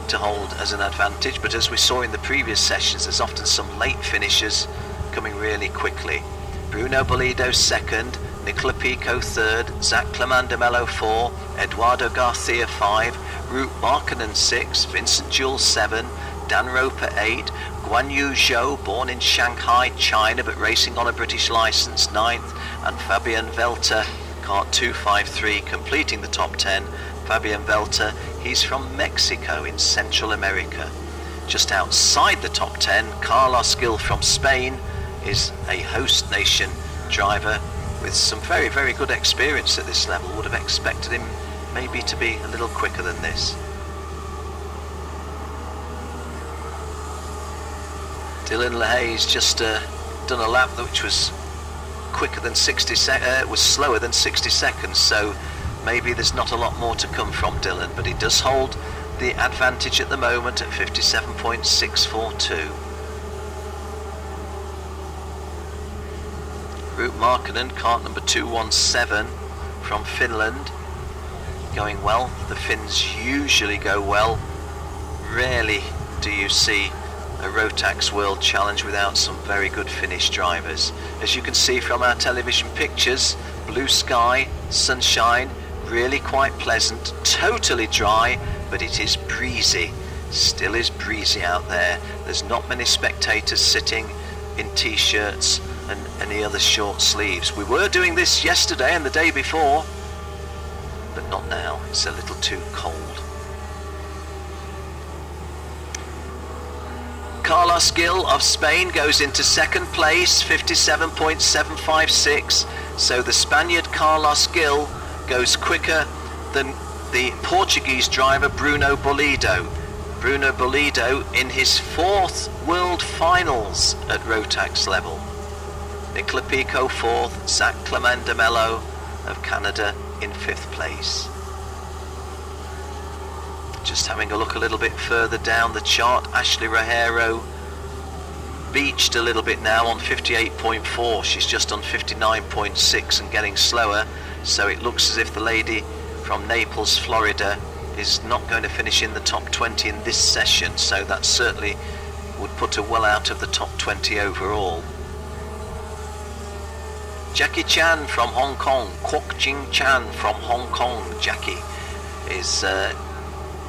to hold as an advantage. But as we saw in the previous sessions, there's often some late finishers coming really quickly. Bruno Bollido second, Nicola Pico third, Zach Clemandomelo 4, Eduardo Garcia 5, Root Markkanen 6, Vincent Jules 7, Dan Roper 8, Guan Yu Zhou, born in Shanghai, China but racing on a British licence, 9th, and Fabian Velter, KART 253, completing the top 10. Fabian Velter, he's from Mexico in Central America. Just outside the top 10, Carlos Gil from Spain is a host nation driver with some very, very good experience at this level. Would have expected him maybe to be a little quicker than this. Dylan LaHaye's just done a lap which was quicker than 60 was slower than 60 seconds, so maybe there's not a lot more to come from Dylan, but he does hold the advantage at the moment at 57.642. Root Markkanen, KART number 217 from Finland, going well. The Finns usually go well. Rarely do you see a Rotax World Challenge without some very good Finnish drivers. As you can see from our television pictures, blue sky, sunshine, really quite pleasant, totally dry, but it is breezy. Still is breezy out there. There's not many spectators sitting in t-shirts and any other short sleeves. We were doing this yesterday and the day before, but not now. It's a little too cold. Carlos Gil of Spain goes into second place, 57.756. So the Spaniard Carlos Gil goes quicker than the Portuguese driver Bruno Bollido. Bruno Bollido in his 4th World Finals at Rotax level. Nicola Pico 4th, Zach Clemandomelo of Canada in 5th place. Just having a look a little bit further down the chart, Ashley Rogero beached a little bit now on 58.4. She's just on 59.6 and getting slower, so it looks as if the lady from Naples, Florida is not going to finish in the top 20 in this session, so that certainly would put her well out of the top 20 overall. Jackie Chan from Hong Kong, Kwok Jing Chan from Hong Kong, Jackie is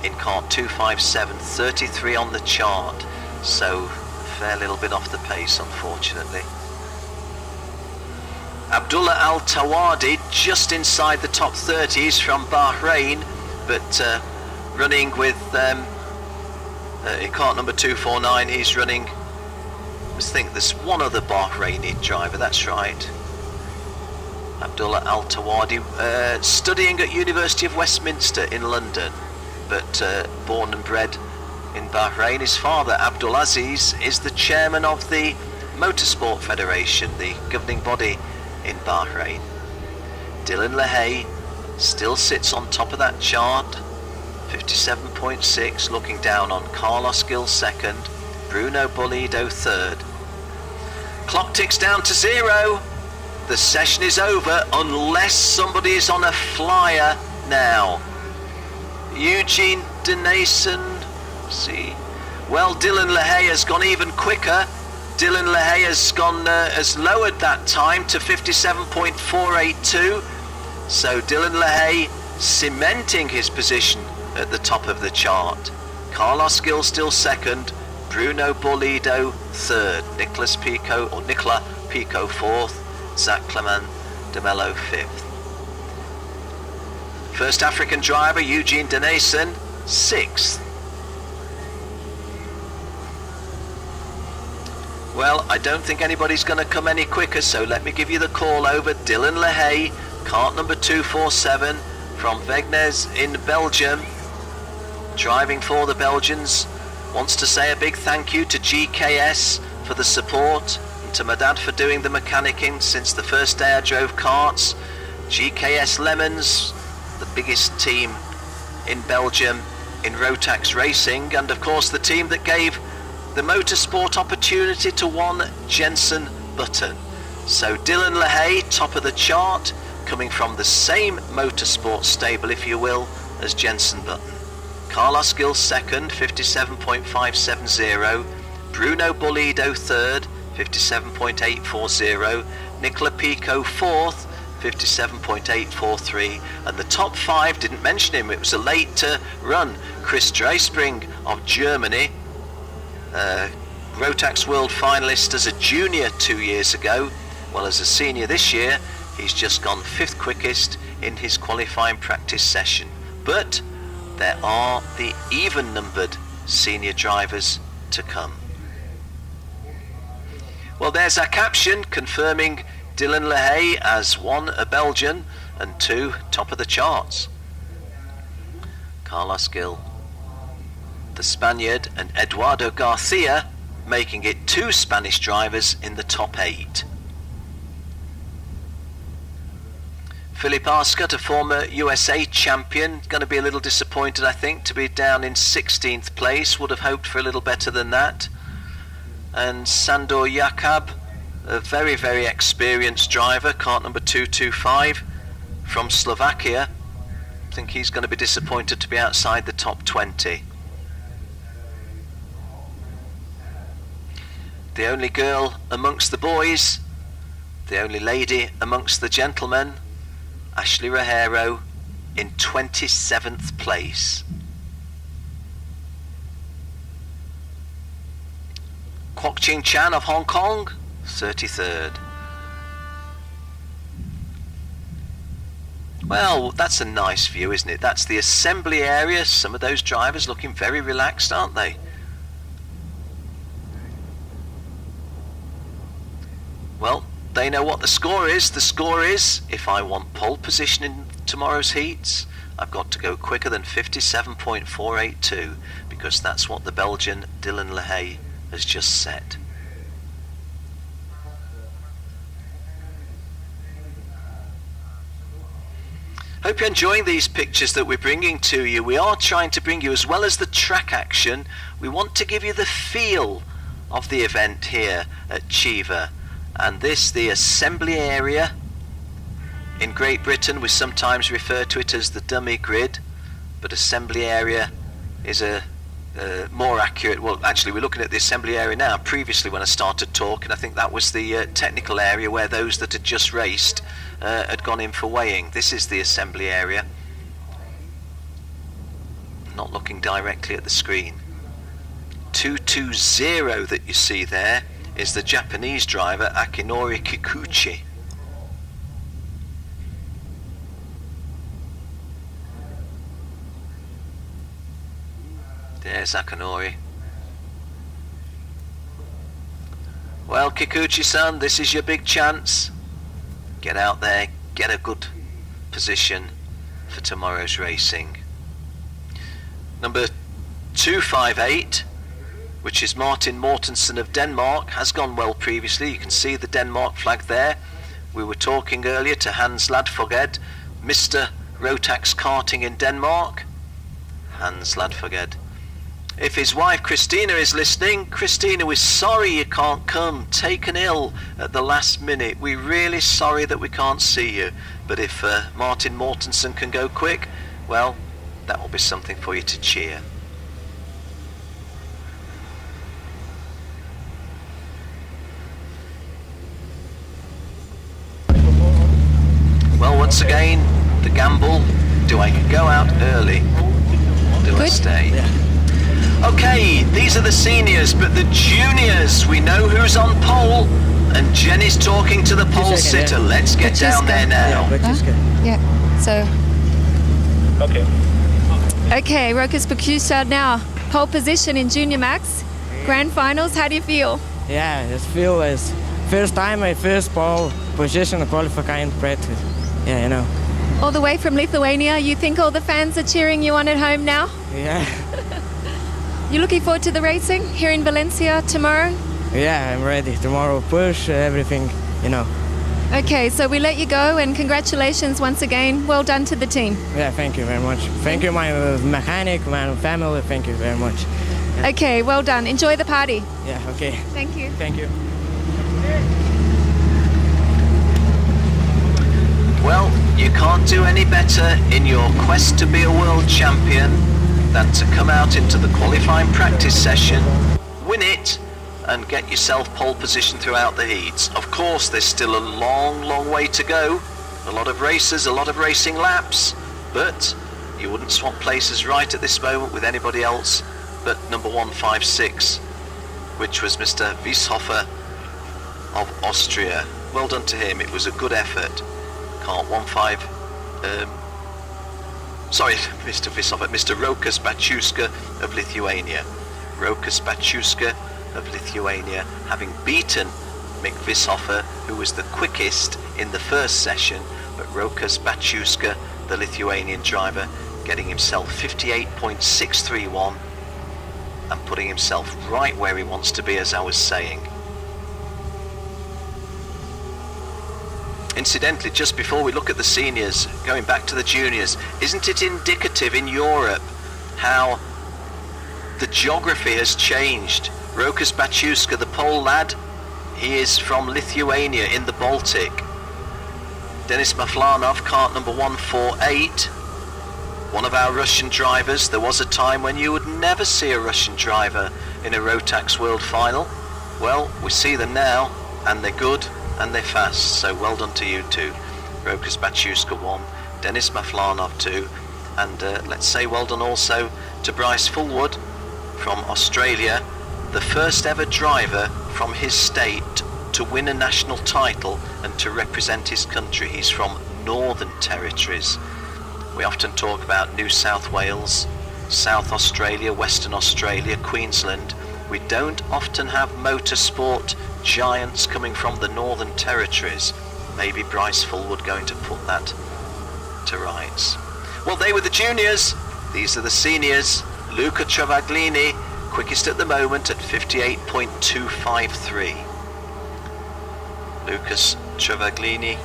in KART 257, 33 on the chart, so a fair little bit off the pace unfortunately. Abdullah Al Tawadi just inside the top 30s from Bahrain, but running with KART number 249, he's running, I think there's one other Bahraini driver, that's right. Abdullah Al Tawadi, studying at University of Westminster in London, but born and bred in Bahrain. His father, Abdulaziz, is the chairman of the Motorsport Federation, the governing body in Bahrain. Dylan LaHaye still sits on top of that chart, 57.6, looking down on Carlos Gil second, Bruno Bollido third. Clock ticks down to 0. The session is over unless somebody is on a flyer now. Eugene Denason, see. Well, Dylan LaHaye has gone even quicker. Dylan LaHaye has lowered that time to 57.482. So Dylan LaHaye cementing his position at the top of the chart. Carlos Gil still second, Bruno Bollido third, Nicola Pico fourth, Zach Clemandomelo fifth. First African driver, Eugene Denason, 6th. Well, I don't think anybody's going to come any quicker, so let me give you the call over. Dylan LaHaye, cart number 247 from Wegnes in Belgium, driving for the Belgians, wants to say a big thank you to GKS for the support and to my dad for doing the mechanicking since the first day I drove karts. GKS Lemons, the biggest team in Belgium in Rotax racing, and of course the team that gave the motorsport opportunity to one Jensen Button. So Dylan LaHaye, top of the chart, coming from the same motorsport stable, if you will, as Jensen Button. Carlos Gil second, 57.570. Bruno Bollido third, 57.840. Nicola Pico fourth, 57.843. And the top 5, didn't mention him, it was a late run. Chris Dreispring of Germany, Rotax World finalist as a junior 2 years ago. Well, as a senior this year, he's just gone 5th quickest in his qualifying practice session. But there are the even-numbered senior drivers to come. Well, there's our caption confirming Dylan LaHaye as 1, a Belgian, and 2, top of the charts. Carlos Gil, the Spaniard, and Eduardo Garcia making it 2 Spanish drivers in the top 8. Philip Arscott, a former USA champion, going to be a little disappointed, I think, to be down in 16th place. Would have hoped for a little better than that. And Sandor Jakab, a very, very experienced driver, kart number 225 from Slovakia. I think he's going to be disappointed to be outside the top 20. The only girl amongst the boys, the only lady amongst the gentlemen, Ashley Rahero in 27th place. Kwok Ching Chan of Hong Kong, 33rd. Well, that's a nice view, isn't it? That's the assembly area. Some of those drivers looking very relaxed, aren't they? Well, they know what the score is. The score is, if I want pole position in tomorrow's heats, I've got to go quicker than 57.482, because that's what the Belgian Dylan LaHaye has just set. Hope you're enjoying these pictures that we're bringing to you. We are trying to bring you, as well as the track action, we want to give you the feel of the event here at Chiva. And this, the assembly area. In Great Britain we sometimes refer to it as the dummy grid, but assembly area is a more accurate, well actually we're looking at the assembly area now. Previously when I started talking, I think that was the technical area where those that had just raced had gone in for weighing. This is the assembly area. Not looking directly at the screen. 220 that you see there is the Japanese driver Akinori Kikuchi. There's Akinori. Well, Kikuchi-san, this is your big chance. Get out there, get a good position for tomorrow's racing. Number 258, which is Martin Mortensen of Denmark, has gone well previously. You can see the Denmark flag there. We were talking earlier to Hans Ladfoged, Mr. Rotax karting in Denmark. Hans Ladfoged. If his wife Christina is listening, Christina, we're sorry you can't come, taken ill at the last minute. We're really sorry that we can't see you. But if Martin Mortensen can go quick, well, that will be something for you to cheer. Well, once again, the gamble, do I go out early or do I stay? Yeah. Okay, these are the seniors, but the juniors, we know who's on pole, and Jenny's talking to the pole sitter. Let's get down there now. Yeah, so Okay. Okay, Rokas Bakusa now, pole position in Junior Max, Grand Finals. How do you feel? Yeah, it feels as first time my first pole position qualifying practice. Yeah, you know. All the way from Lithuania, you think all the fans are cheering you on at home now? Yeah. You looking forward to the racing here in Valencia tomorrow? Yeah, I'm ready. Tomorrow push, everything, you know. Okay, so we let you go and congratulations once again. Well done to the team. Yeah, thank you very much. Thank you, my mechanic, my family, thank you very much. Yeah. Okay, well done. Enjoy the party. Yeah, okay. Thank you. Thank you. Well, you can't do any better in your quest to be a world champion than to come out into the qualifying practice session, win it, and get yourself pole position throughout the heats. Of course, there's still a long way to go. A lot of races, a lot of racing laps, but you wouldn't swap places right at this moment with anybody else but number 156, which was Mr. Wieshofer of Austria. Well done to him, it was a good effort. Can't 15, sorry, Mr. Wieshofer, Mr. Rokas Baciuska of Lithuania. Rokas Baciuska of Lithuania, having beaten Mick Wieshofer, who was the quickest in the first session, but Rokas Baciuska, the Lithuanian driver, getting himself 58.631 and putting himself right where he wants to be, as I was saying. Incidentally, just before we look at the seniors, going back to the juniors, isn't it indicative in Europe how the geography has changed? Rokas Baciuska, the Pole lad, he is from Lithuania in the Baltic. Denis Maflanov, kart number 148, one of our Russian drivers. There was a time when you would never see a Russian driver in a Rotax World Final. Well, we see them now, and they're good and they're fast, so well done to you two. Rokas Baciuska 1, Denis Maflanov 2, and let's say well done also to Bryce Fullwood from Australia, the first ever driver from his state to win a national title and to represent his country. He's from Northern Territories. We often talk about New South Wales, South Australia, Western Australia, Queensland. We don't often have motorsport giants coming from the Northern Territories. Maybe Bryce Fullwood going to put that to rights. Well, they were the juniors. These are the seniors. Luca Travaglini, quickest at the moment at 58.253. Lucas Travaglini,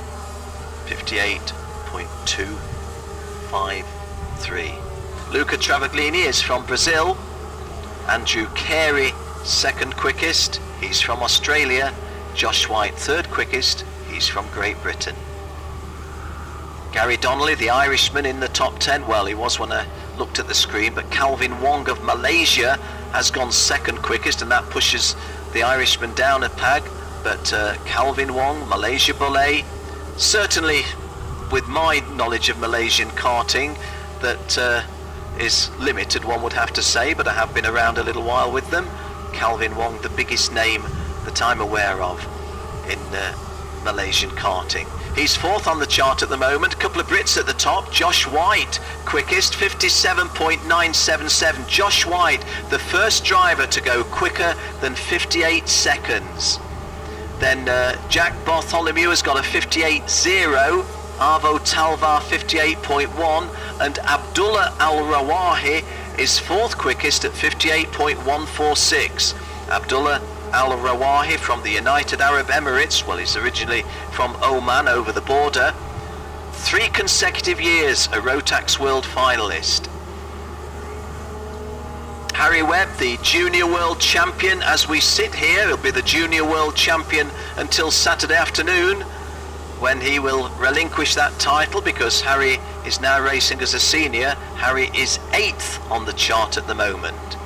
58.253. Luca Travaglini is from Brazil. Andrew Carey, second quickest, he's from Australia. Josh White, third quickest, he's from Great Britain. Gary Donnelly, the Irishman, in the top 10. Well, he was when I looked at the screen, but Calvin Wong of Malaysia has gone second quickest, and that pushes the Irishman down a peg. But Calvin Wong, Malaysia Bullet, certainly with my knowledge of Malaysian karting, that is limited, one would have to say, but I have been around a little while with them. Calvin Wong, the biggest name that I'm aware of in Malaysian karting. He's fourth on the chart at the moment. A couple of Brits at the top. Josh White, quickest, 57.977. Josh White, the first driver to go quicker than 58 seconds. Then Jack Bartholomew has got a 58.0. Arvo Talvar 58.1, and Abdullah Al-Rawahi is fourth quickest at 58.146. Abdullah Al-Rawahi from the United Arab Emirates, well, he's originally from Oman over the border. 3 consecutive years a Rotax World finalist. Harry Webb, the Junior World Champion, as we sit here, he'll be the Junior World Champion until Saturday afternoon, when he will relinquish that title, because Harry is now racing as a senior. Harry is 8th on the chart at the moment.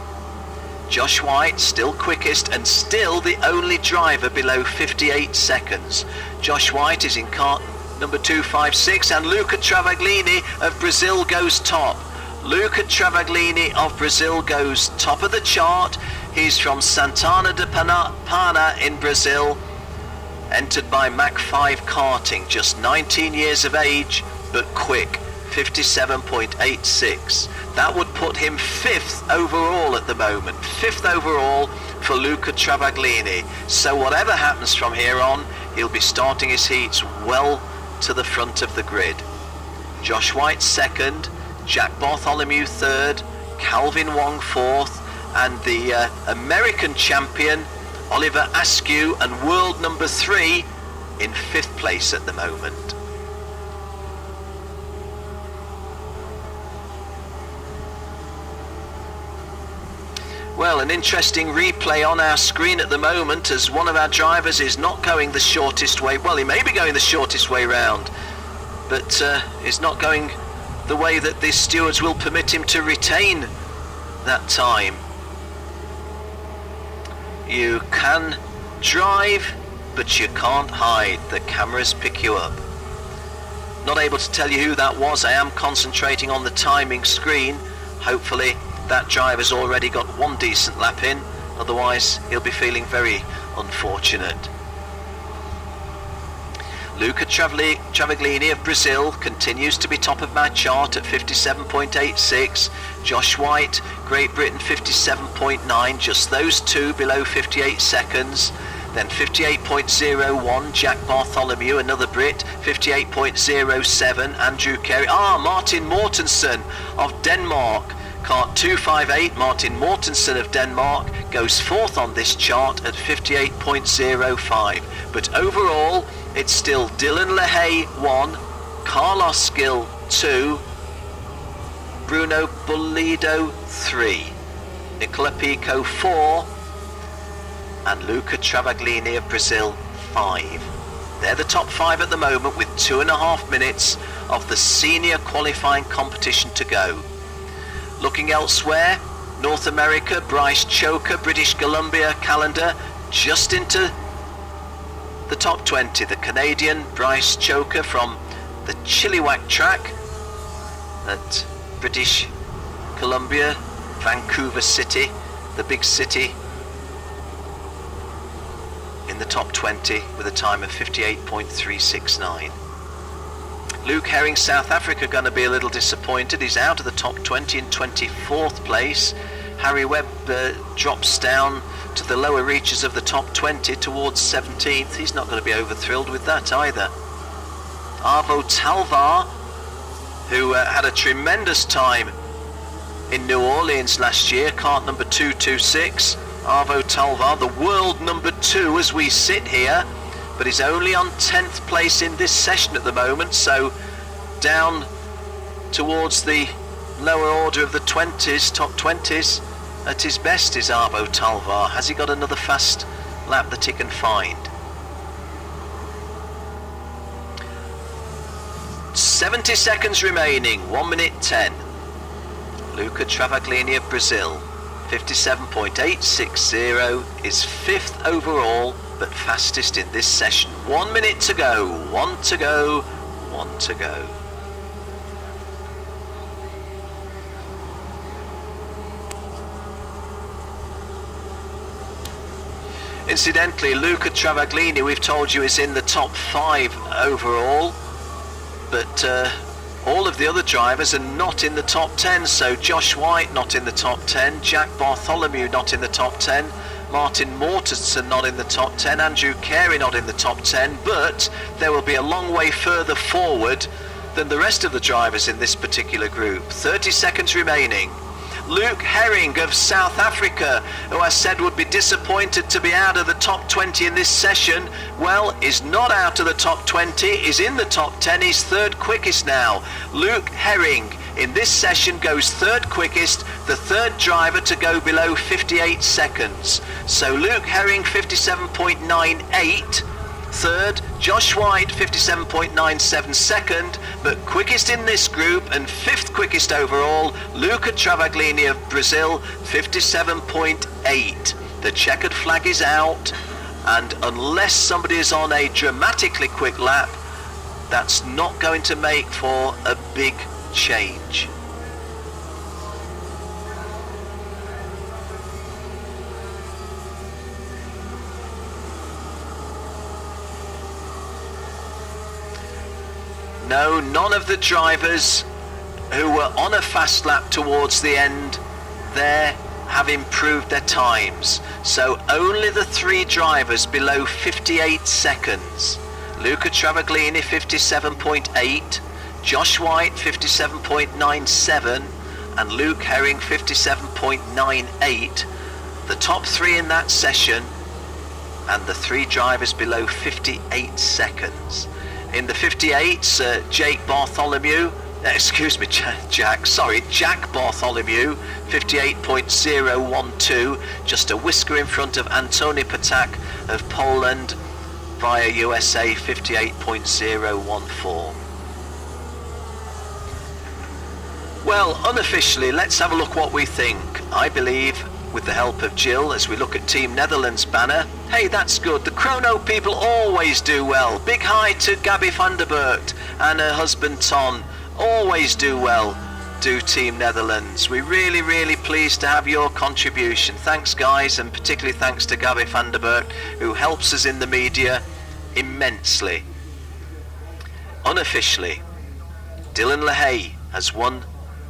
Josh White, still quickest and still the only driver below 58 seconds. Josh White is in kart number 256, and Luca Travaglini of Brazil goes top. Luca Travaglini of Brazil goes top of the chart. He's from Santana de Pana in Brazil. Entered by Mach 5 Karting, just 19 years of age, but quick, 57.86. That would put him 5th overall at the moment. 5th overall for Luca Travaglini. So whatever happens from here on, he'll be starting his heats well to the front of the grid. Josh White 2nd, Jack Bartholomew 3rd, Calvin Wong 4th, and the American champion Oliver Askew and world number 3 in 5th place at the moment. Well, an interesting replay on our screen at the moment, as one of our drivers is not going the shortest way. Well, he may be going the shortest way round, but is not going the way that the stewards will permit him to retain that time. You can drive, but you can't hide. The cameras pick you up. Not able to tell you who that was. I am concentrating on the timing screen. Hopefully that driver's already got one decent lap in, otherwise he'll be feeling very unfortunate. Luca Travaglini of Brazil continues to be top of my chart at 57.86. Josh White, Great Britain, 57.9, just those two below 58 seconds. Then 58.01, Jack Bartholomew, another Brit, 58.07, Andrew Carey. Martin Mortensen of Denmark. Kart 258, Martin Mortensen of Denmark, goes 4th on this chart at 58.05. But overall, it's still Dylan LaHaye 1, Carlos Gill 2, Bruno Bollido 3, Nicola Pico 4, and Luca Travaglini of Brazil 5. They're the top 5 at the moment, with 2.5 minutes of the senior qualifying competition to go. Looking elsewhere, North America, Bryce Choker, British Columbia calendar, just into the top 20. The Canadian Bryce Choker from the Chilliwack track at British Columbia, Vancouver City, the big city, in the top 20 with a time of 58.369. Luke Herring, South Africa, going to be a little disappointed. He's out of the top 20 in 24th place. Harry Webb drops down to the lower reaches of the top 20 towards 17th. He's not going to be over thrilled with that either. Arvo Talvar, who had a tremendous time in New Orleans last year, kart number 226. Arvo Talvar, the world number 2 as we sit here, but he's only on 10th place in this session at the moment, so down towards the lower order of the 20s, top 20s at his best is Arvo Talvar. Has he got another fast lap that he can find? 70 seconds remaining, 1 minute 10. Luca Travaglini of Brazil, 57.860, is 5th overall, but fastest in this session. 1 minute to go, 1 to go, 1 to go. Incidentally, Luca Travaglini, we've told you, is in the top 5 overall, but all of the other drivers are not in the top 10. So Josh White not in the top 10, Jack Bartholomew not in the top 10, Martin Mortensen not in the top 10, Andrew Carey not in the top 10, but there will be a long way further forward than the rest of the drivers in this particular group. 30 seconds remaining. Luke Herring of South Africa, who I said would be disappointed to be out of the top 20 in this session, well, is not out of the top 20, is in the top 10, he's 3rd quickest now. Luke Herring in this session goes 3rd quickest, the 3rd driver to go below 58 seconds. So Luke Herring 57.98, 3rd, Josh White 57.97 second, but quickest in this group and 5th quickest overall, Luca Travaglini of Brazil 57.8. The checkered flag is out, and unless somebody is on a dramatically quick lap, that's not going to make for a big change. No, none of the drivers who were on a fast lap towards the end there have improved their times. So only the 3 drivers below 58 seconds. Luca Travaglini 57.8, Josh White 57.97 and Luke Herring 57.98. The top 3 in that session and the 3 drivers below 58 seconds. In the 58s, Jack Bartholomew, 58.012, just a whisker in front of Antony Patak of Poland via USA 58.014. Well, unofficially, let's have a look what we think. I believe, with the help of Jill, as we look at Team Netherlands banner, hey, that's good. The chrono people always do well. Big hi to Gabby van der Burgt and her husband Ton. Always do well, do Team Netherlands. We're really, really pleased to have your contribution. Thanks, guys, and particularly thanks to Gabby van der Burgt, who helps us in the media immensely. Unofficially, Dylan LaHaye has won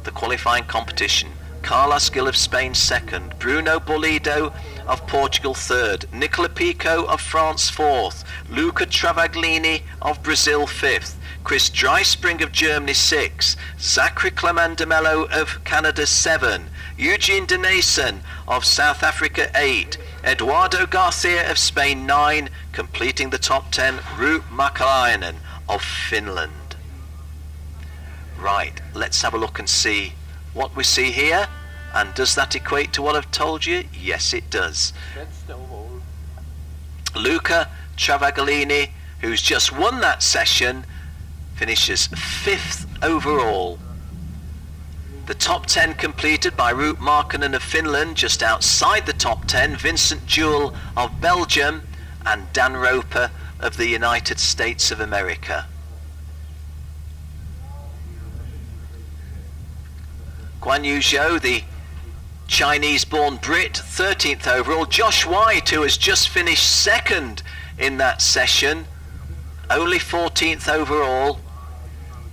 the qualifying competition. Carlos Gil of Spain 2nd, Bruno Bolido of Portugal 3rd, Nicola Pico of France 4th, Luca Travaglini of Brazil 5th, Chris Dreispring of Germany 6th, Zachary Clement de Mello of Canada 7, Eugene Denason of South Africa 8, Eduardo Garcia of Spain 9, completing the top 10, Ruut Makalainen of Finland. Right, let's have a look and see what we see here. And does that equate to what I've told you? Yes, it does. That's the overall. Luca Travaglini, who's just won that session, finishes 5th overall. The top 10 completed by Ruut Markkanen of Finland, just outside the top 10, Vincent Jewell of Belgium and Dan Roper of the United States of America. Guan Yu Zhou, the Chinese-born Brit, 13th overall. Josh White, who has just finished 2nd in that session, only 14th overall.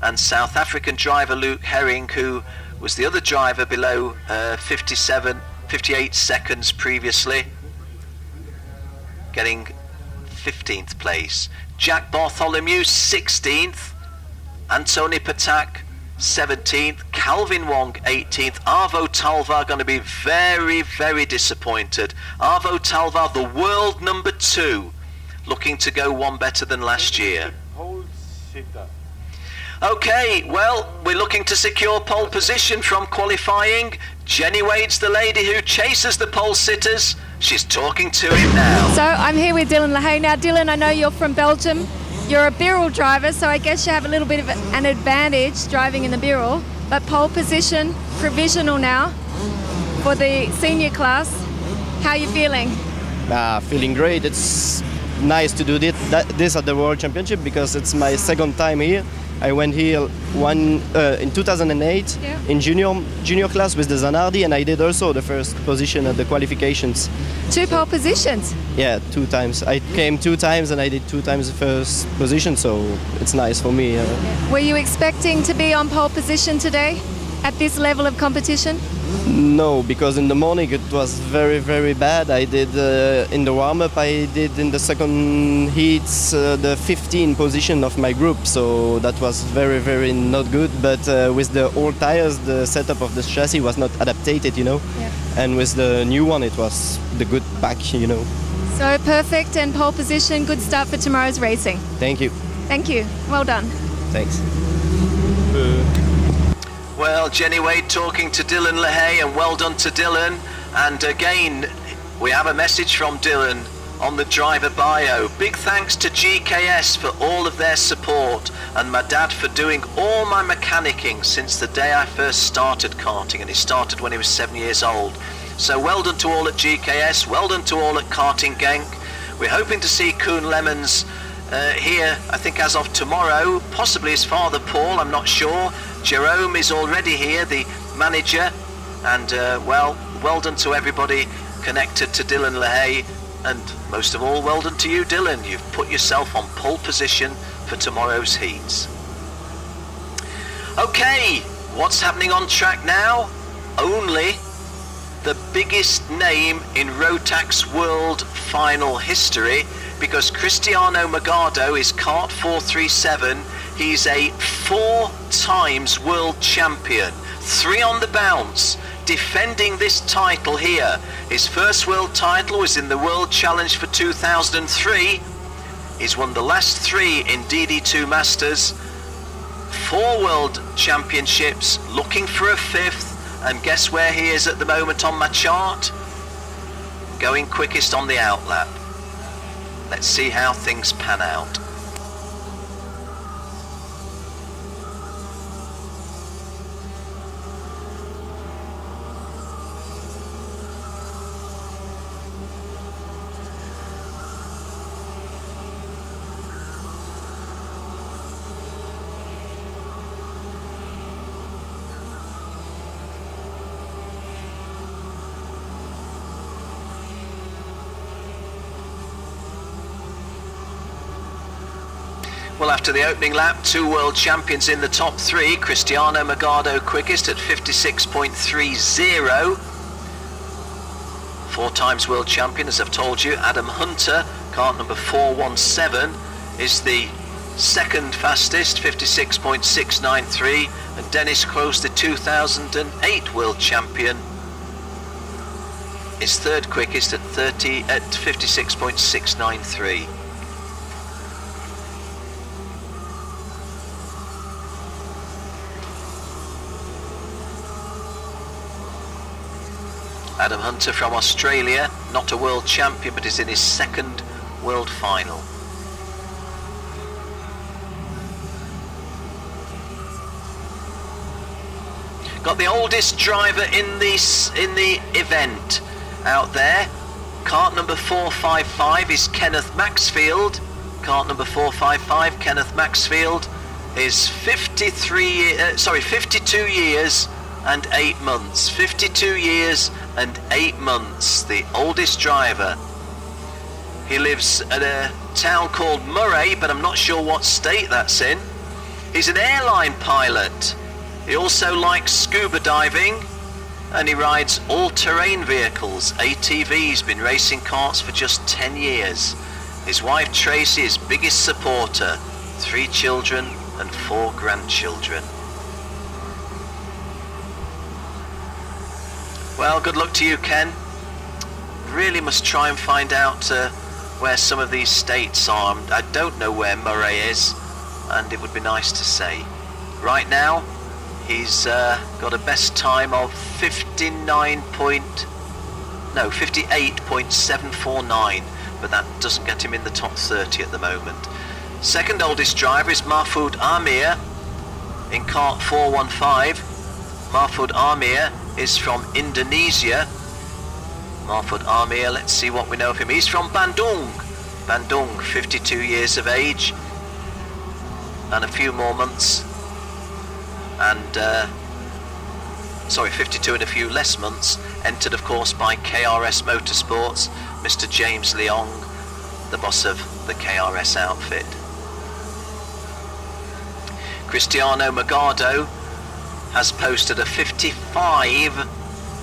And South African driver Luke Herring, who was the other driver below 58 seconds previously, getting 15th place. Jack Bartholomew, 16th. Antony Patak, 17th, Calvin Wong 18th, Arvo Talvar going to be very, very disappointed. Arvo Talvar, the world number 2, looking to go one better than last year. Okay, well, we're looking to secure pole position from qualifying. Jenny Wade's the lady who chases the pole sitters. She's talking to him now. So I'm here with Dylan LaHaye. Now, Dylan, I know you're from Belgium. You're a Birrell driver, so I guess you have a little bit of an advantage driving in the Birrell. But pole position, provisional now for the senior class. How are you feeling? Feeling great. It's nice to do this at the World Championship because it's my 2nd time here. I went here in 2008 in junior class with the Zanardi, and I did also the 1st position at the qualifications. 2 pole positions? Yeah, 2 times. I came 2 times and I did 2 times the 1st position, so it's nice for me. Were you expecting to be on pole position today at this level of competition? No, because in the morning it was very, very bad. I did in the warm-up, I did in the 2nd heats the 15th position of my group, so that was very, very not good. But with the old tires, the setup of the chassis was not adapted, you know. Yeah. And with the new one, it was the good pack, you know. So perfect and pole position, good start for tomorrow's racing. Thank you. Thank you. Well done. Thanks. Well, Jenny Wade talking to Dylan LaHaye, and well done to Dylan. And again, we have a message from Dylan on the driver bio. Big thanks to GKS for all of their support, and my dad for doing all my mechanicking since the day I first started karting, and he started when he was 7 years old. So well done to all at GKS, well done to all at Karting Genk. We're hoping to see Koen Lemmens here, I think as of tomorrow, possibly his father Paul, I'm not sure. Jerome is already here, the manager, and well done to everybody connected to Dylan LaHaye, and most of all, well done to you, Dylan. You've put yourself on pole position for tomorrow's heats. Okay, What's happening on track now? Only the biggest name in Rotax World Final history, because Cristiano Magado is KART 437. He's a 4 times world champion, 3 on the bounce, defending this title here. His first world title was in the World Challenge for 2003. He's won the last 3 in DD2 Masters, 4 World Championships, looking for a 5th, and guess where he is at the moment on my chart? Going quickest on the outlap. Let's see how things pan out. Well, after the opening lap, 2 world champions in the top 3. Cristiano Magado quickest at 56.30. 4 times world champion, as I've told you. Adam Hunter, KART number 417, is the second fastest, 56.693. And Dennis Kroos, the 2008 world champion, is third quickest at 56.693. Adam Hunter from Australia, not a world champion, but is in his second world final. Got the oldest driver in the event out there. KART number 455 is Kenneth Maxfield. KART number 455, Kenneth Maxfield, is 52 years and 8 months. 52 years and 8 months, the oldest driver. He lives at a town called Murray, but I'm not sure what state that's in. He's an airline pilot. He also likes scuba diving, and he rides all-terrain vehicles, ATVs, been racing karts for just 10 years. His wife Tracy is biggest supporter, 3 children and 4 grandchildren. Well, good luck to you, Ken. Really must try and find out where some of these states are. I don't know where Murray is, and it would be nice to say. Right now, he's got a best time of 58.749, but that doesn't get him in the top 30 at the moment. Second oldest driver is Mahfoud Amir in KART 415. Mahfoud Amir is from Indonesia. Mahfoud Amir, let's see what we know of him. He's from Bandung. Bandung, 52 years of age and a few more months. And, 52 and a few less months. Entered, of course, by KRS Motorsports, Mr. James Leong, the boss of the KRS outfit. Cristiano Magado has posted a 55,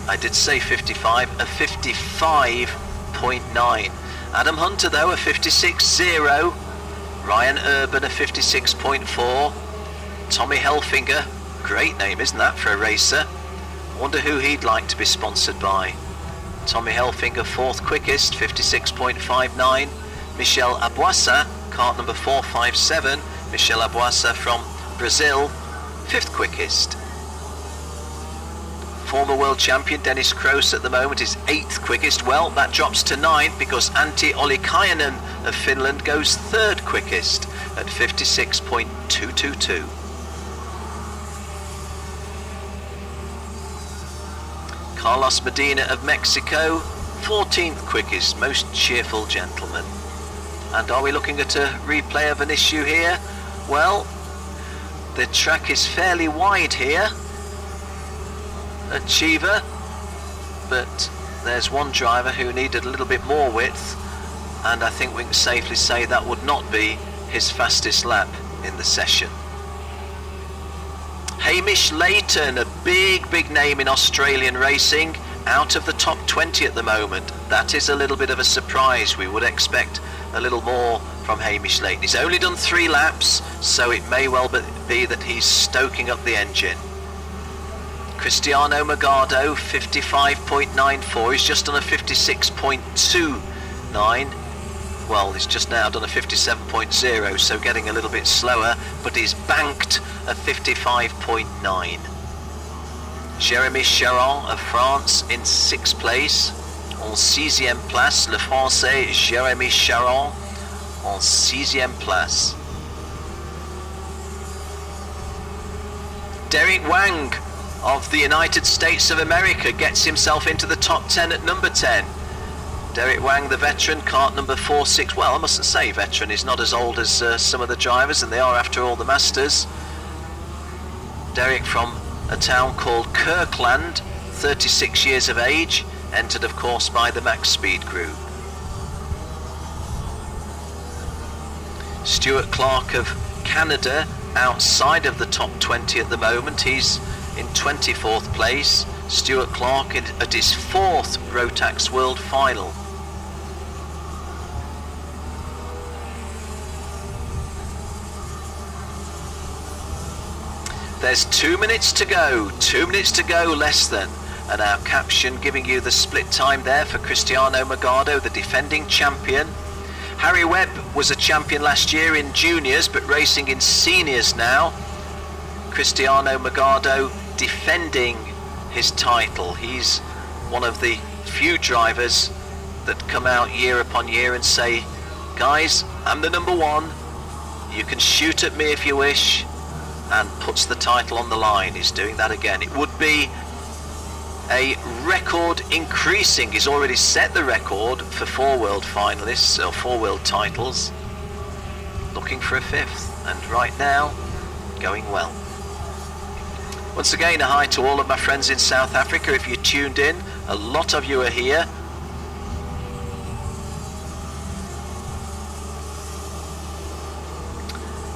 I did say 55, a 55.9. Adam Hunter though a 56.0, Ryan Urban a 56.4, Tommy Helfinger, great name isn't that for a racer, wonder who he'd like to be sponsored by. Tommy Helfinger 4th quickest, 56.59, Michel Abuasa, KART number 457, Michel Abuasa from Brazil, 5th quickest. Former world champion Dennis Kroos at the moment is 8th quickest. Well, that drops to 9th because Antti Ollikainen of Finland goes 3rd quickest at 56.222. Carlos Medina of Mexico, 14th quickest, most cheerful gentleman. And are we looking at a replay of an issue here? Well, the track is fairly wide here at Chiva, but there's one driver who needed a little bit more width, and I think we can safely say that would not be his fastest lap in the session. Hamish Leighton, a big name in Australian racing, out of the top 20 at the moment. That is a little bit of a surprise. We would expect a little more from Hamish Leighton. He's only done 3 laps, so it may well be that he's stoking up the engine. Cristiano Magado, 55.94. He's just done a 56.29. Well, he's just now done a 57.0, so getting a little bit slower, but he's banked a 55.9. Jérémy Charron of France in 6th place. En 6e place, le Français Jérémy Charron en 6e place. Derek Wang of the United States of America gets himself into the top 10 at number 10. Derek Wang, the veteran, kart number 46. Well, I mustn't say veteran, he's not as old as some of the drivers, and they are after all the Masters. Derek from a town called Kirkland, 36 years of age, entered of course by the Max Speed group. Stuart Clark of Canada, outside of the top 20 at the moment. He's in 24th place. Stuart Clark at his 4th Rotax World Final. There's 2 minutes to go, 2 minutes to go less than, and our caption giving you the split time there for Cristiano Magado, the defending champion. Harry Webb was a champion last year in juniors, but racing in seniors now. Cristiano Magado defending his title. He's one of the few drivers that come out year upon year and say, guys, I'm the number 1, you can shoot at me if you wish, and puts the title on the line. He's doing that again. It would be a record increasing. He's already set the record for 4 world finalists, or 4 world titles, looking for a 5th, and right now going well. Once again, a hi to all of my friends in South Africa. If you tuned in, a lot of you are here.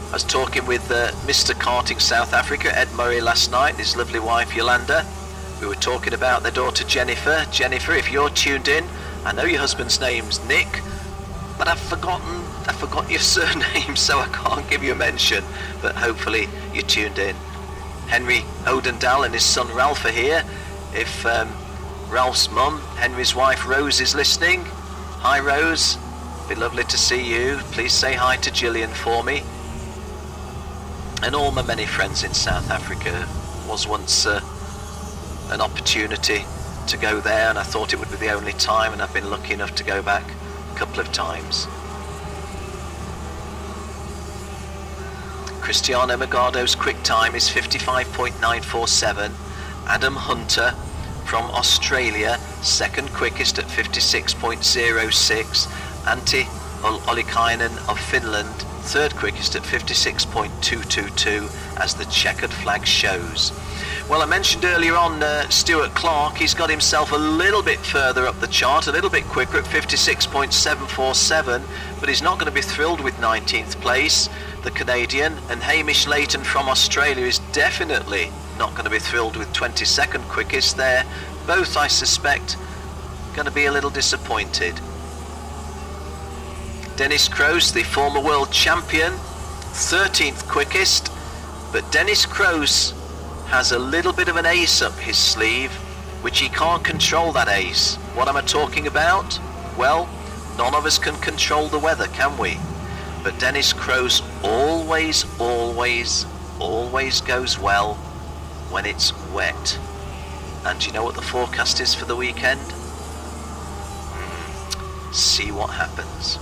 I was talking with Mr. Karting South Africa, Ed Murray, last night, and his lovely wife Yolanda. We were talking about their daughter Jennifer. Jennifer, if you're tuned in, I know your husband's name's Nick, but I forgot your surname, so I can't give you a mention, but hopefully you tuned in. Henry Odendal and his son Ralph are here. If Ralph's mum, Henry's wife Rose, is listening, hi Rose, be lovely to see you. Please say hi to Gillian for me. And all my many friends in South Africa. Was once an opportunity to go there, and I thought it would be the only time, and I've been lucky enough to go back a couple of times. Cristiano Magado's quick time is 55.947. Adam Hunter from Australia, second quickest at 56.06. Antti Ollikainen of Finland, third quickest at 56.222, as the checkered flag shows. Well, I mentioned earlier on Stuart Clark. He's got himself a little bit further up the chart, a little bit quicker at 56.747, but he's not going to be thrilled with 19th place, the Canadian. And Hamish Leighton from Australia is definitely not going to be thrilled with 22nd quickest there. Both, I suspect, going to be a little disappointed. Dennis Kroos, the former world champion, 13th quickest, but Dennis Kroos has a little bit of an ace up his sleeve, which he can't control, that ace. What am I talking about? Well, none of us can control the weather, can we? But Dennis Kroos always goes well when it's wet. And do you know what the forecast is for the weekend? See what happens.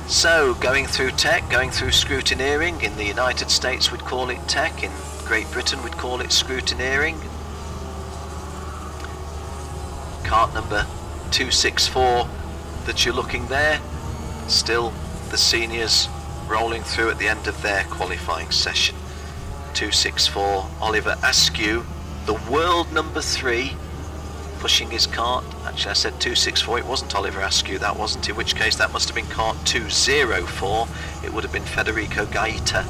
So, going through tech, going through scrutineering. In the United States we'd call it tech, in Great Britain we'd call it scrutineering. Kart number 264 that you're looking there, still the seniors rolling through at the end of their qualifying session. 264, Oliver Askew, the world number 3, pushing his kart. Actually, I said 264, it wasn't Oliver Askew, that wasn't, in which case that must have been kart 204. It would have been Federico Gaeta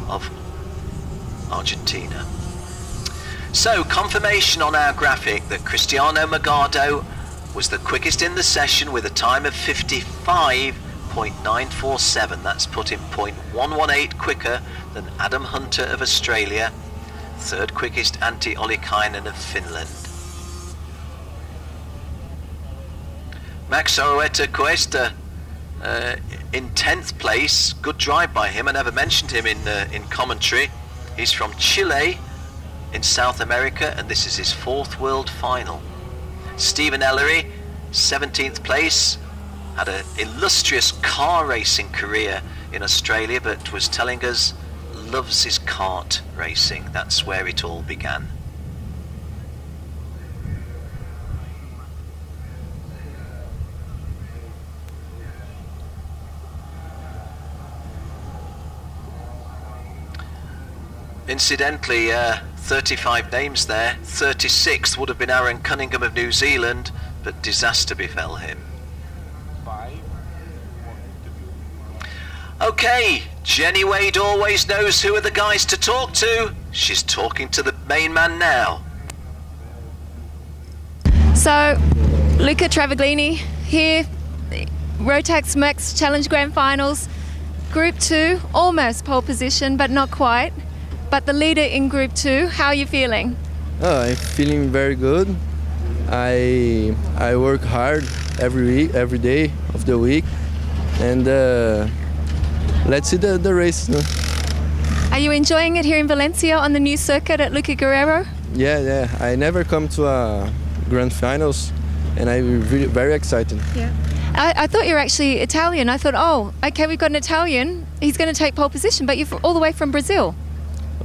of Argentina. So, confirmation on our graphic that Cristiano Magado was the quickest in the session with a time of 55.947. That's put him 0.118 quicker than Adam Hunter of Australia, third quickest Antti Ollikainen of Finland. Max Oroeta Cuesta in 10th place. Good drive by him. I never mentioned him in commentary. He's from Chile in South America, and this is his 4th world final. Stephen Ellery, 17th place, had an illustrious car racing career in Australia, but was telling us loves his kart racing. That's where it all began. Incidentally, 35 names there. 36th would have been Aaron Cunningham of New Zealand, but disaster befell him. Okay, Jenny Wade always knows who are the guys to talk to. She's talking to the main man now. So, Luca Travaglini here, Rotax Max Challenge Grand Finals, Group 2, almost pole position, but not quite. But the leader in Group 2, how are you feeling? Oh, I'm feeling very good. I work hard every day of the week, and let's see the race. Are you enjoying it here in Valencia on the new circuit at Luca Guerrero? Yeah. I never come to a grand finals, and I'm really very excited. Yeah. I thought you were actually Italian. I thought, oh, okay, we've got an Italian. He's going to take pole position, but you're all the way from Brazil.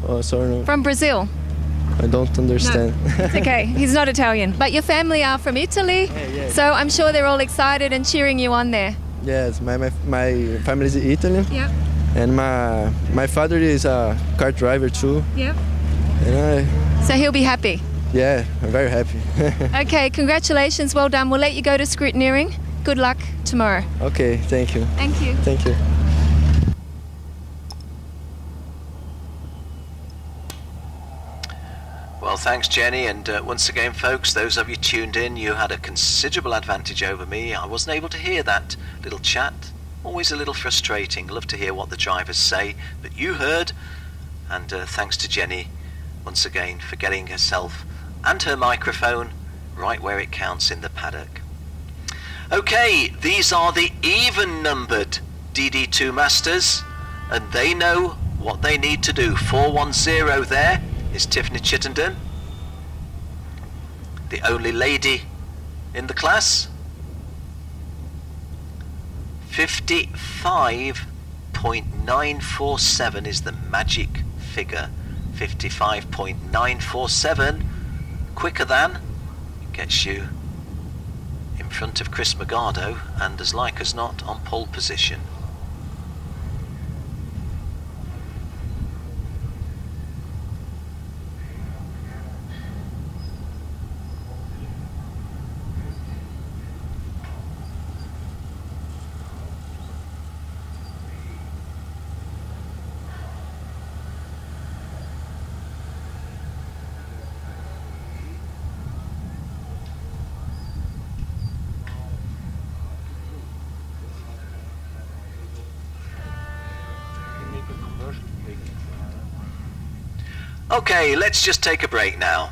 Oh, sorry. No. From Brazil. I don't understand. No, it's okay. He's not Italian. But your family are from Italy, yeah. So I'm sure they're all excited and cheering you on there. Yes, my family is Italian. Yep. And my father is a kart driver too. Yep. And so he'll be happy. Yeah, I'm very happy. Okay, congratulations. Well done. We'll let you go to scrutineering. Good luck tomorrow. Okay, thank you. Thank you. Thank you. Well, thanks, Jenny, and once again, folks, those of you tuned in, you had a considerable advantage over me. I wasn't able to hear that little chat. Always a little frustrating. Love to hear what the drivers say, but you heard, and thanks to Jenny, once again, for getting herself and her microphone right where it counts in the paddock. Okay, these are the even-numbered DD2 Masters, and they know what they need to do. 410 there is Tiffany Chittenden, the only lady in the class. 55.947 is the magic figure. 55.947, quicker than, gets you in front of Chris Magado, and as like as not on pole position. Okay, let's just take a break now.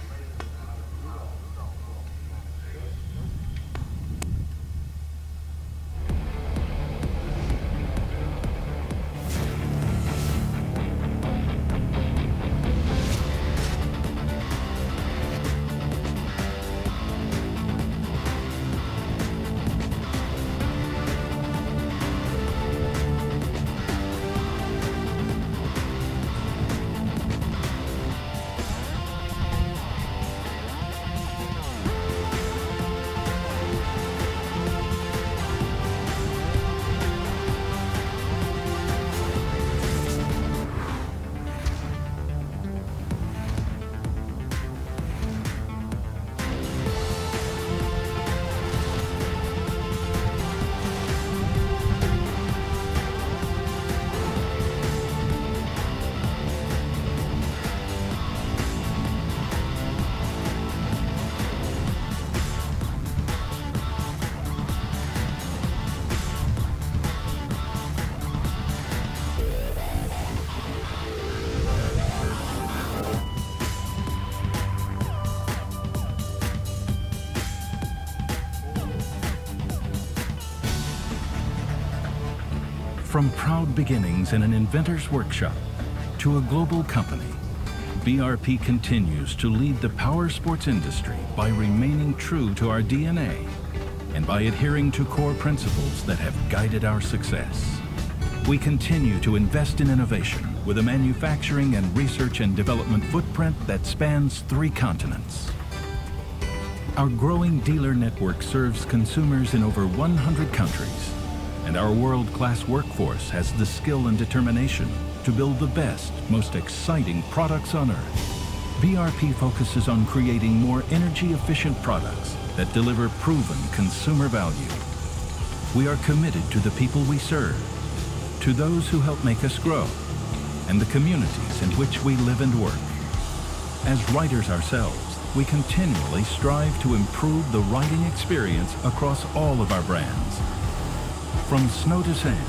From proud beginnings in an inventor's workshop to a global company, BRP continues to lead the power sports industry by remaining true to our DNA and by adhering to core principles that have guided our success. We continue to invest in innovation with a manufacturing and research and development footprint that spans 3 continents. Our growing dealer network serves consumers in over 100 countries, and our world-class workforce has the skill and determination to build the best, most exciting products on Earth. BRP focuses on creating more energy-efficient products that deliver proven consumer value. We are committed to the people we serve, to those who help make us grow, and the communities in which we live and work. As riders ourselves, we continually strive to improve the riding experience across all of our brands. From snow to sand,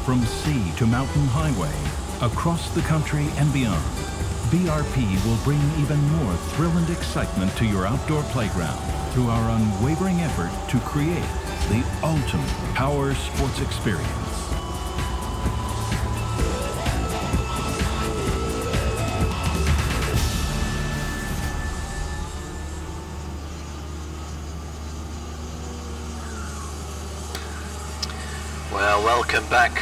from sea to mountain highway, across the country and beyond, BRP will bring even more thrill and excitement to your outdoor playground through our unwavering effort to create the ultimate power sports experience. Well, welcome back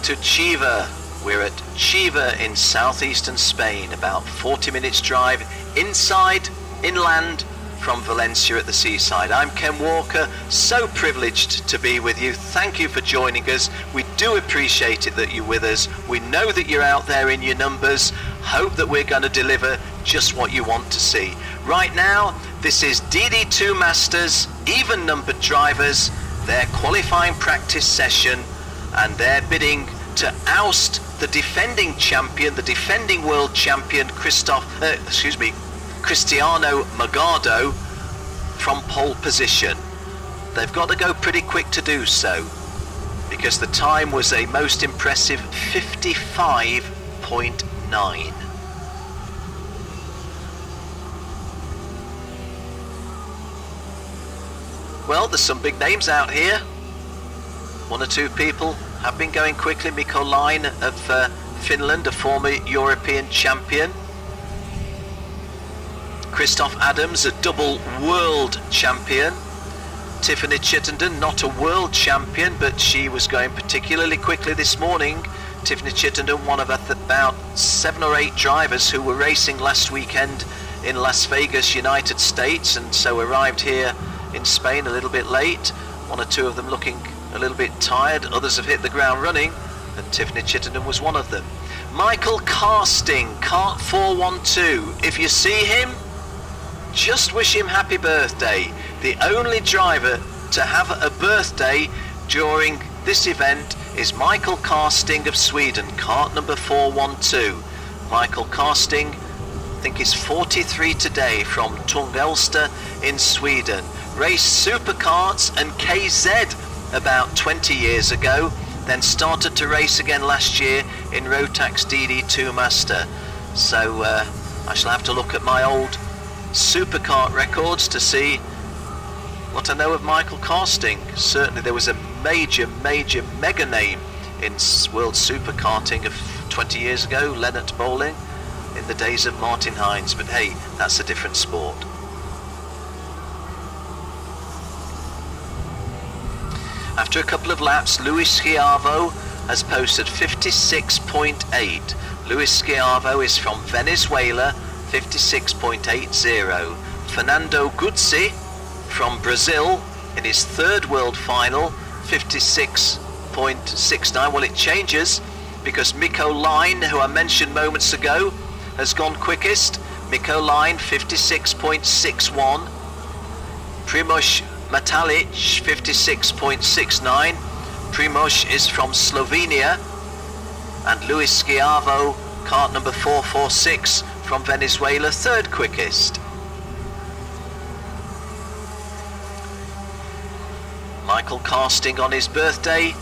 to Chiva. We're at Chiva in southeastern Spain, about 40 minutes drive inland from Valencia at the seaside. I'm Ken Walker, so privileged to be with you. Thank you for joining us. We do appreciate it that you're with us. We know that you're out there in your numbers. Hope that we're going to deliver just what you want to see. Right now, this is DD2 Masters, even numbered drivers, their qualifying practice session, and they're bidding to oust the defending champion, the defending world champion, Cristiano Magado, from pole position. They've got to go pretty quick to do so, because the time was a most impressive 55.9. Well, there's some big names out here. 1 or 2 people have been going quickly. Mikko Laine of Finland, a former European champion. Christoph Adams, a double world champion. Tiffany Chittenden, not a world champion, but she was going particularly quickly this morning. Tiffany Chittenden, one of about 7 or 8 drivers who were racing last weekend in Las Vegas, United States, and so arrived here in Spain a little bit late. 1 or 2 of them looking a little bit tired, others have hit the ground running, and Tiffany Chittenden was one of them. Michael Carsting, Kart 412, if you see him, just wish him happy birthday. The only driver to have a birthday during this event is Michael Carsting of Sweden, Kart number 412. Michael Carsting, I think he's 43 today, from Tungelsta in Sweden. Raced superkarts and KZ about 20 years ago, then started to race again last year in Rotax DD2 Master. So I shall have to look at my old superkart records to see what I know of Michael Carsting. Certainly there was a major mega name in world superkarting of 20 years ago, Lennart Bowling, in the days of Martin Hines, but hey, that's a different sport. After a couple of laps, Luis Schiavo has posted 56.8. Luis Schiavo is from Venezuela, 56.80. Fernando Guzzi from Brazil in his 3rd world final, 56.69. Well, it changes because Mikko Laine, who I mentioned moments ago, has gone quickest. Mikko Laine, 56.61. Primož Matalic, 56.69. Primož is from Slovenia, and Luis Schiavo, kart number 446 from Venezuela, 3rd quickest. Michael Carsting on his birthday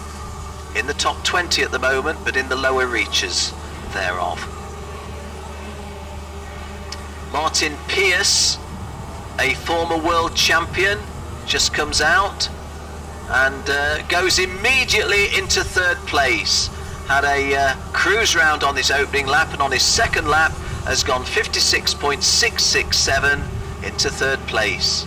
in the top 20 at the moment, but in the lower reaches thereof. Martin Pierce, a former world champion, just comes out. and goes immediately into third place. Had a cruise round on his opening lap, and on his second lap has gone 56.667 into third place.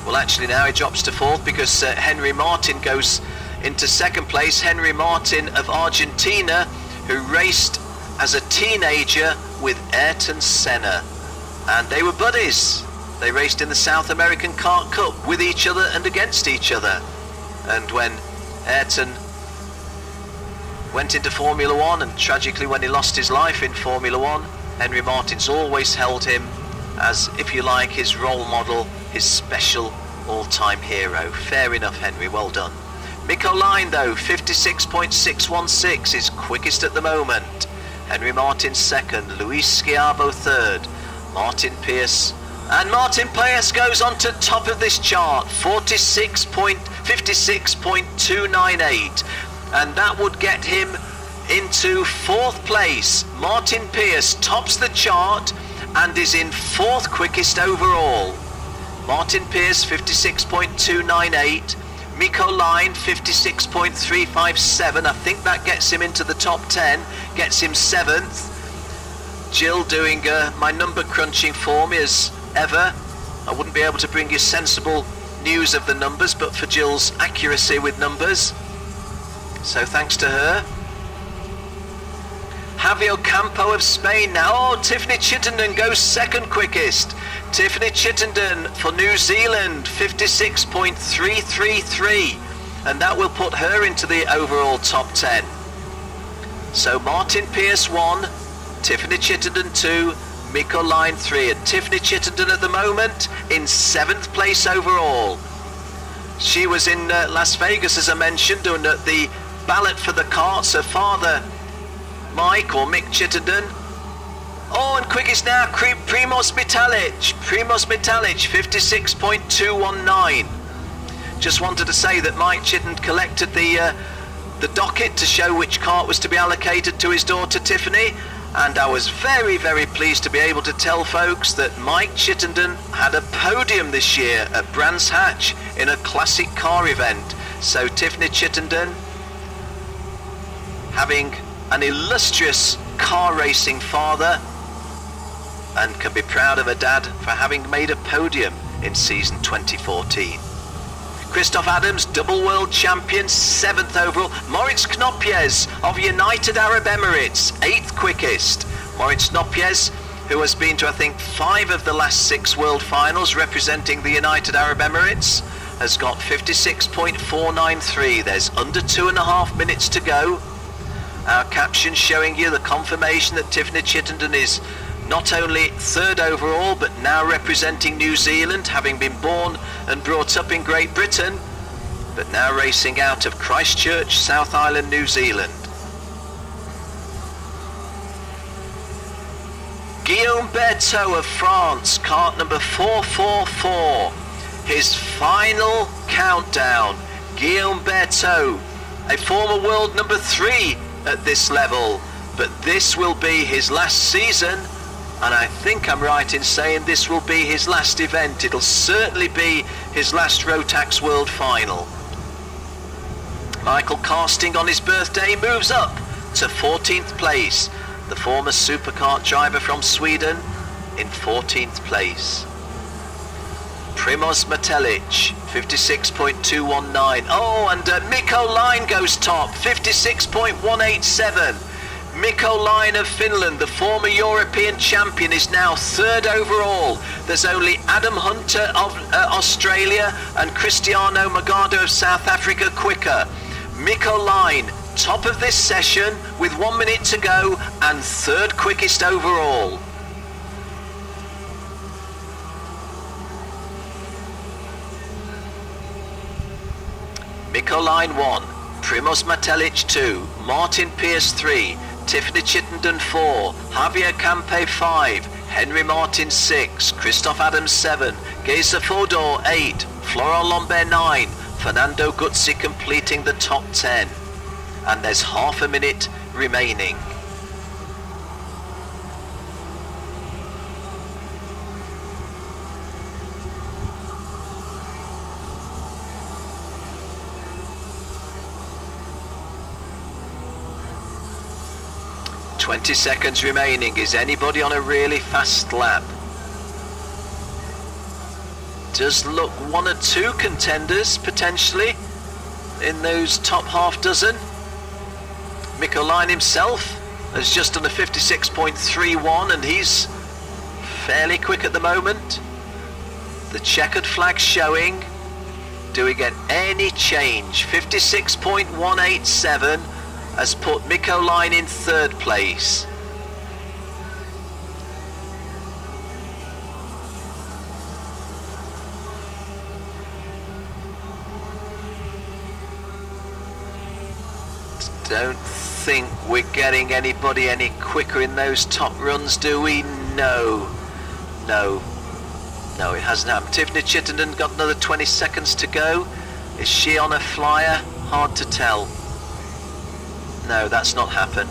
Well, actually now he drops to fourth because Henry Martin goes into second place. Henry Martin of Argentina, who raced as a teenager with Ayrton Senna, and they were buddies. They raced in the South American Kart Cup with each other and against each other. And when Ayrton went into Formula One, and tragically when he lost his life in Formula One, Henry Martin's always held him as, if you like, his role model, his special all-time hero. Fair enough, Henry, well done. Mikko Line, though, 56.616 is quickest at the moment. Henry Martin second, Luis Schiavo third, Martin Pierce. And Martin Pierce goes on to top of this chart, 56.298. And that would get him into fourth place. Martin Pierce tops the chart and is in fourth quickest overall. Martin Pierce 56.298, Mikko Line 56.357. I think that gets him into the top 10, gets him 7th. Jill doing my number crunching for me as ever. I wouldn't be able to bring you sensible news of the numbers but for Jill's accuracy with numbers, so thanks to her. Javier Campo of Spain now. Oh, Tiffany Chittenden goes second quickest. Tiffany Chittenden for New Zealand, 56.333, and that will put her into the overall top 10. So Martin Pierce 1, Tiffany Chittenden 2, Mikko Line 3, and Tiffany Chittenden at the moment in 7th place overall. She was in Las Vegas, as I mentioned, doing the ballot for the karts. Her father, Mike or Mick Chittenden. Oh, and quickest now, Primoz Mitalic. Primoz Mitalic, 56.219. Just wanted to say that Mike Chittenden collected the docket to show which kart was to be allocated to his daughter Tiffany, and I was very, very pleased to be able to tell folks that Mike Chittenden had a podium this year at Brands Hatch in a classic car event. So Tiffany Chittenden, having an illustrious car racing father, and can be proud of her dad for having made a podium in season 2014. Christoph Adams, double world champion, 7th overall. Moritz Knopjes of United Arab Emirates, 8th quickest. Moritz Knopjes, who has been to I think 5 of the last 6 world finals representing the United Arab Emirates, has got 56.493. There's under 2.5 minutes to go. Our caption showing you the confirmation that Tiffany Chittenden is not only 3rd overall but now representing New Zealand, having been born and brought up in Great Britain, but now racing out of Christchurch, South Island, New Zealand. Guillaume Berthaud of France, kart number 444. His final countdown. Guillaume Berthaud, a former world number 3 at this level, but this will be his last season, and I think I'm right in saying this will be his last event. It'll certainly be his last Rotax World Final. Michael Casting on his birthday moves up to 14th place. The former superkart driver from Sweden in 14th place. Primoz Mitalic, 56.219. Oh, and Mikko Line goes top, 56.187. Mikko Line of Finland, the former European champion, is now 3rd overall. There's only Adam Hunter of Australia and Cristiano Magado of South Africa quicker. Mikko Line, top of this session with 1 minute to go and 3rd quickest overall. Mikko Line 1, Primoz Mitalic 2, Martin Pierce 3, Tiffany Chittenden 4, Javier Campe 5, Henry Martin 6, Christoph Adams 7, Geza Fodor 8, Florent Lambert 9, Fernando Guzzi completing the top 10. And there's half a minute remaining. 20 seconds remaining. Is anybody on a really fast lap? Does look one or two contenders potentially in those top half dozen. Mikko Line himself has just done a 56.31 and he's fairly quick at the moment. The checkered flag showing. Do we get any change? 56.187 has put Mikko Line in third place. Don't think we're getting anybody any quicker in those top runs, do we? No. No, it hasn't happened. Tiffany Chittenden got another 20 seconds to go. Is she on a flyer? Hard to tell. No, that's not happened.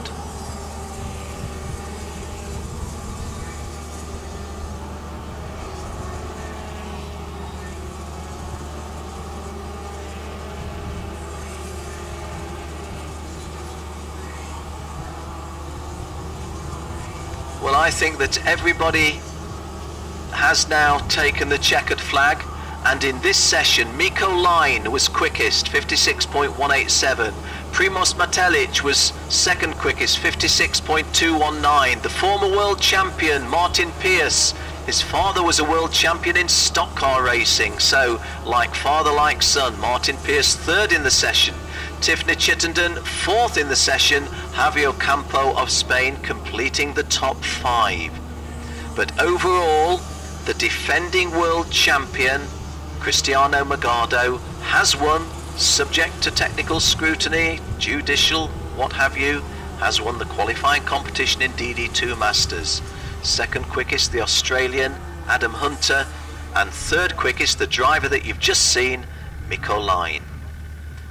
Well, I think that everybody has now taken the checkered flag, and in this session Mikko Line was quickest, 56.187. Primož Matelic was second quickest, 56.219. The former world champion Martin Pierce, his father was a world champion in stock car racing, so like father like son. Martin Pierce third in the session, Tiffany Chittenden fourth in the session, Javier Campo of Spain completing the top 5. But overall, the defending world champion, Cristiano Magado, has won, subject to technical scrutiny, judicial, what have you, has won the qualifying competition in DD2 Masters. Second quickest, the Australian, Adam Hunter, and third quickest, the driver that you've just seen, Mikko Line.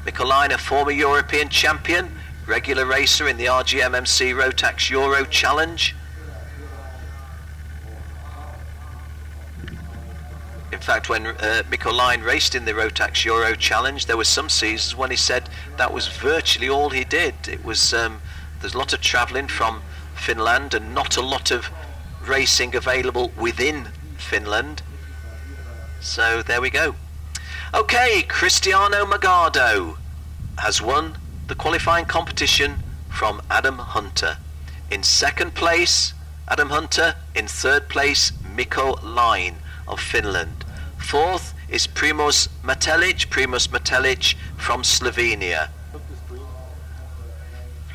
Mikko Line, a former European champion, regular racer in the RGMMC Rotax Euro Challenge. In fact, when Mikko Line raced in the Rotax Euro Challenge, there were some seasons when he said that was virtually all he did. It was there's a lot of travelling from Finland and not a lot of racing available within Finland. So there we go. Okay, Cristiano Magado has won the qualifying competition from Adam Hunter. In second place, Adam Hunter. In third place, Mikko Line of Finland. Fourth is Primož Matelic from Slovenia.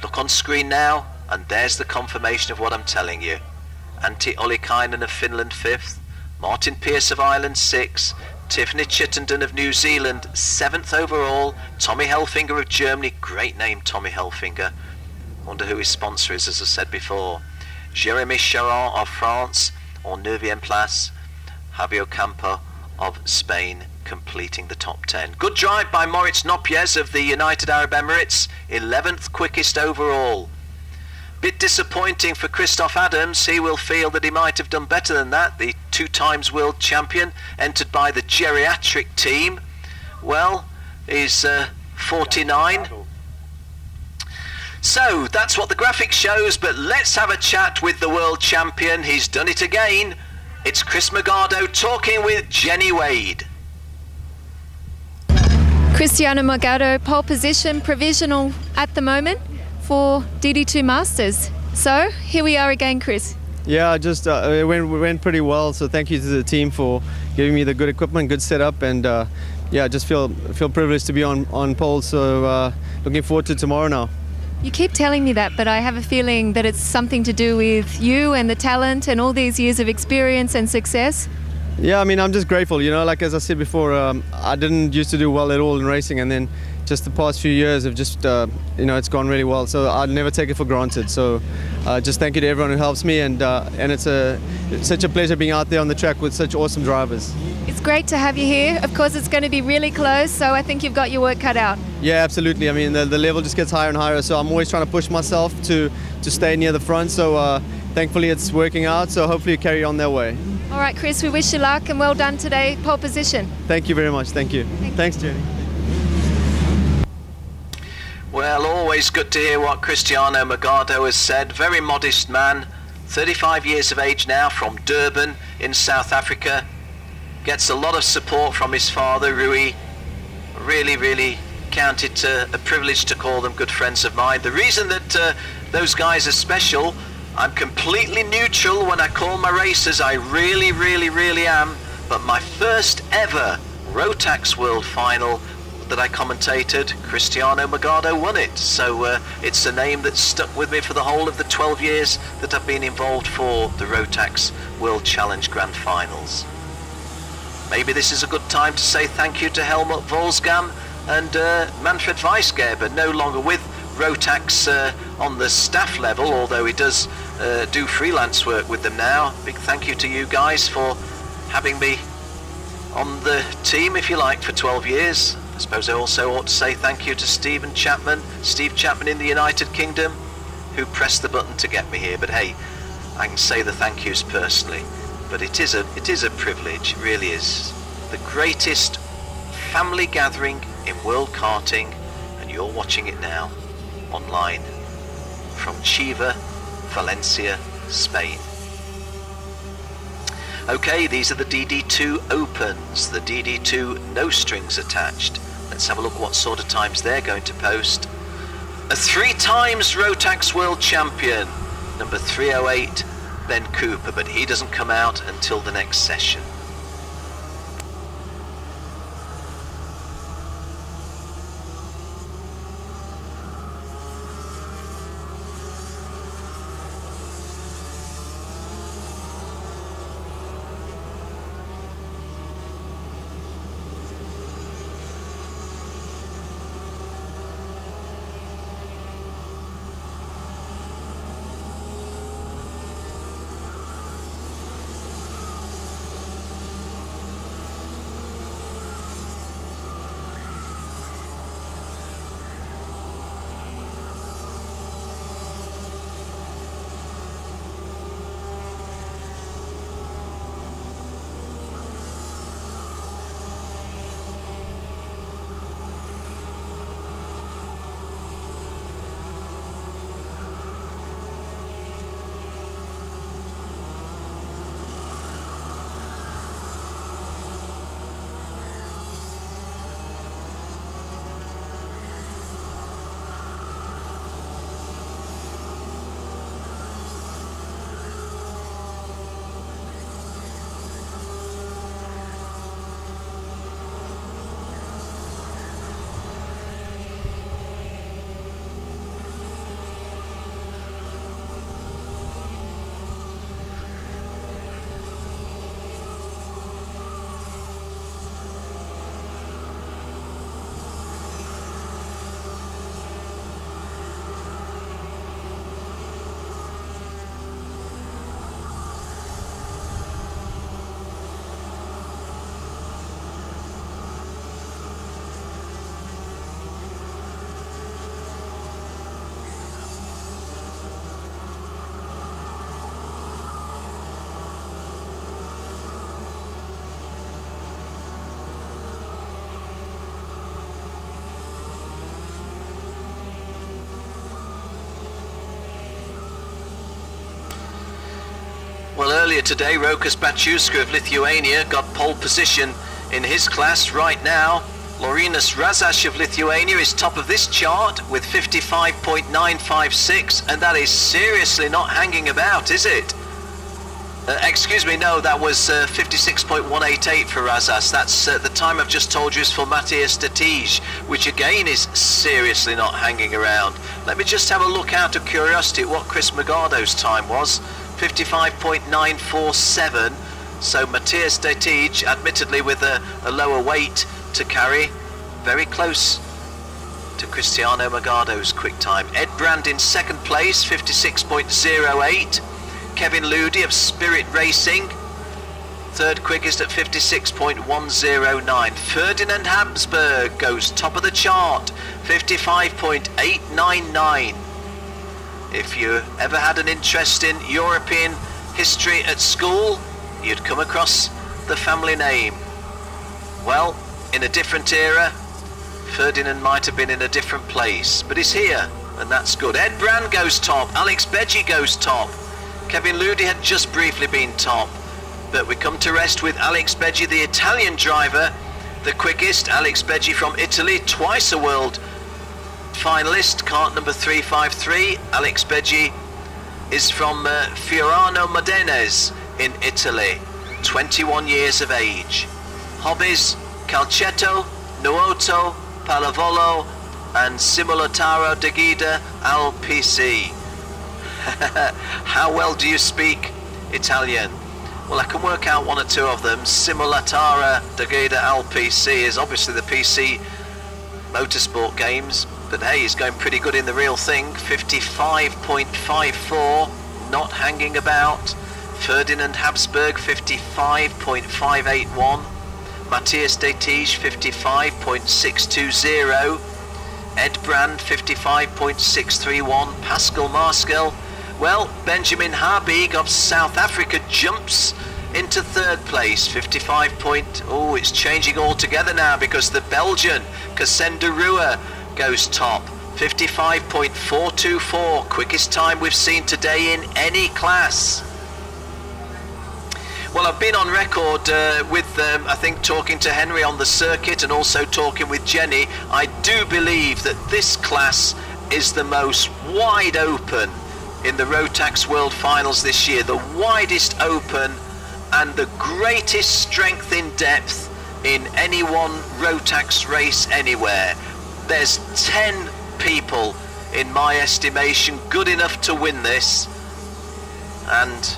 Look on screen now, and there's the confirmation of what I'm telling you. Antti Ollikainen of Finland 5th, Martin Pierce of Ireland 6th, Tiffany Chittenden of New Zealand 7th overall, Tommy Helfinger of Germany, great name Tommy Helfinger, wonder who his sponsor is, as I said before, Jérémy Charron of France en 9e place, Javier Campo of Spain completing the top 10. Good drive by Moritz Nopjes of the United Arab Emirates, 11th quickest overall. Bit disappointing for Christoph Adams. He will feel that he might have done better than that. The 2 times world champion, entered by the geriatric team. Well, he's 49. So that's what the graphic shows, but let's have a chat with the world champion. He's done it again. It's Chris Magado talking with Jenny Wade. Cristiano Magado, pole position, provisional at the moment for DD2 Masters. So here we are again, Chris. Yeah, just it went pretty well. So thank you to the team for giving me the good equipment, good setup, and yeah, just feel privileged to be on pole. So looking forward to tomorrow now. You keep telling me that, but I have a feeling that it's something to do with you and the talent and all these years of experience and success. Yeah, I mean, I'm just grateful. You know, like as I said before, I didn't used to do well at all in racing, and then just the past few years have just, you know, it's gone really well. So I'd never take it for granted. So just thank you to everyone who helps me, and it's such a pleasure being out there on the track with such awesome drivers. It's great to have you here. Of course, it's going to be really close, so I think you've got your work cut out. Yeah, absolutely. I mean, the level just gets higher and higher, so I'm always trying to push myself to stay near the front. So thankfully it's working out, so hopefully you carry on that way. All right, Chris, we wish you luck and well done today, pole position. Thanks, Jenny. Well, always always good to hear what Cristiano Magado has said. Very modest man, 35 years of age now, from Durban in South Africa. Gets a lot of support from his father, Rui. Really count it a privilege to call them good friends of mine. The reason that those guys are special, I'm completely neutral when I call my races. I really am. But my first ever Rotax World Final that I commentated, Cristiano Magado won it. So it's a name that's stuck with me for the whole of the 12 years that I've been involved for the Rotax World Challenge Grand Finals. Maybe this is a good time to say thank you to Helmut Volsgam and Manfred Weisgerber, no longer with Rotax on the staff level, although he does do freelance work with them now. Big thank you to you guys for having me on the team, if you like, for 12 years. I suppose I also ought to say thank you to Steve Chapman in the United Kingdom, who pressed the button to get me here. But hey, I can say the thank yous personally. But it is a privilege, it really is. The greatest family gathering in world karting, and you're watching it now online from Chiva, Valencia, Spain. Okay, these are the DD2 Opens, the DD2 no strings attached. Let's have a look what sort of times they're going to post. A 3 times Rotax World Champion, number 308, Ben Cooper, but he doesn't come out until the next session. Well, earlier today, Rokas Baciuska of Lithuania got pole position in his class. Right now, Laurynas Razash of Lithuania is top of this chart with 55.956, and that is seriously not hanging about, is it? Excuse me, no, that was 56.188 for Razash. That's the time I've just told you is for Matthias de Tige, which again is seriously not hanging around. Let me just have a look out of curiosity at what Chris Magado's time was. 55.947. So Matthias de Tige, admittedly with a lower weight to carry, very close to Cristiano Magado's quick time. Ed Brand in second place, 56.08. Kevin Ludi of Spirit Racing, third quickest at 56.109. Ferdinand Habsburg goes top of the chart, 55.899. If you ever had an interest in European history at school, you'd come across the family name. Well, in a different era, Ferdinand might have been in a different place, but he's here and that's good. Ed Brand goes top, Alex Beggi goes top. Kevin Ludi had just briefly been top, but we come to rest with Alex Beggi, the Italian driver, the quickest. Alex Beggi from Italy, twice a world finalist, kart number 353. Alex Beggi is from Fiorano Modenese in Italy, 21 years of age. Hobbies: calcetto, nuoto, pallavolo and simulatore di guida al PC. How well do you speak Italian? Well, I can work out one or two of them. Simulatore di guida al PC is obviously the PC motorsport games, but hey, he's going pretty good in the real thing. 55.54, not hanging about. Ferdinand Habsburg 55.581. Matthias de Tige 55.620. Ed Brand 55.631. Pascal Marskell. Well, Benjamin Habig of South Africa jumps into third place, 55 point. Oh, it's changing altogether now because the Belgian Cassandra Rua goes top, 55.424, quickest time we've seen today in any class. Well, I've been on record with, I think, talking to Henry on the circuit and also talking with Jenny. I do believe that this class is the most wide open in the Rotax World Finals this year, the widest open and the greatest strength in depth in any one Rotax race anywhere. There's 10 people, in my estimation, good enough to win this, and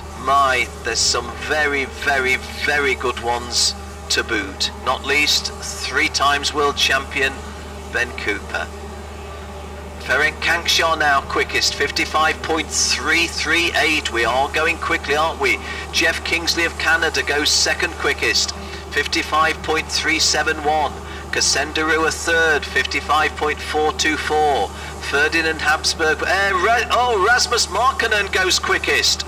there's some very, very, very good ones to boot, not least 3 times world champion Ben Cooper. Ferenc Kankshaw now quickest, 55.338. We are going quickly, aren't we? Jeff Kingsley of Canada goes second quickest, 55.371. Cassandra Rua third, 55.424. Ferdinand Habsburg. Rasmus Markkanen goes quickest.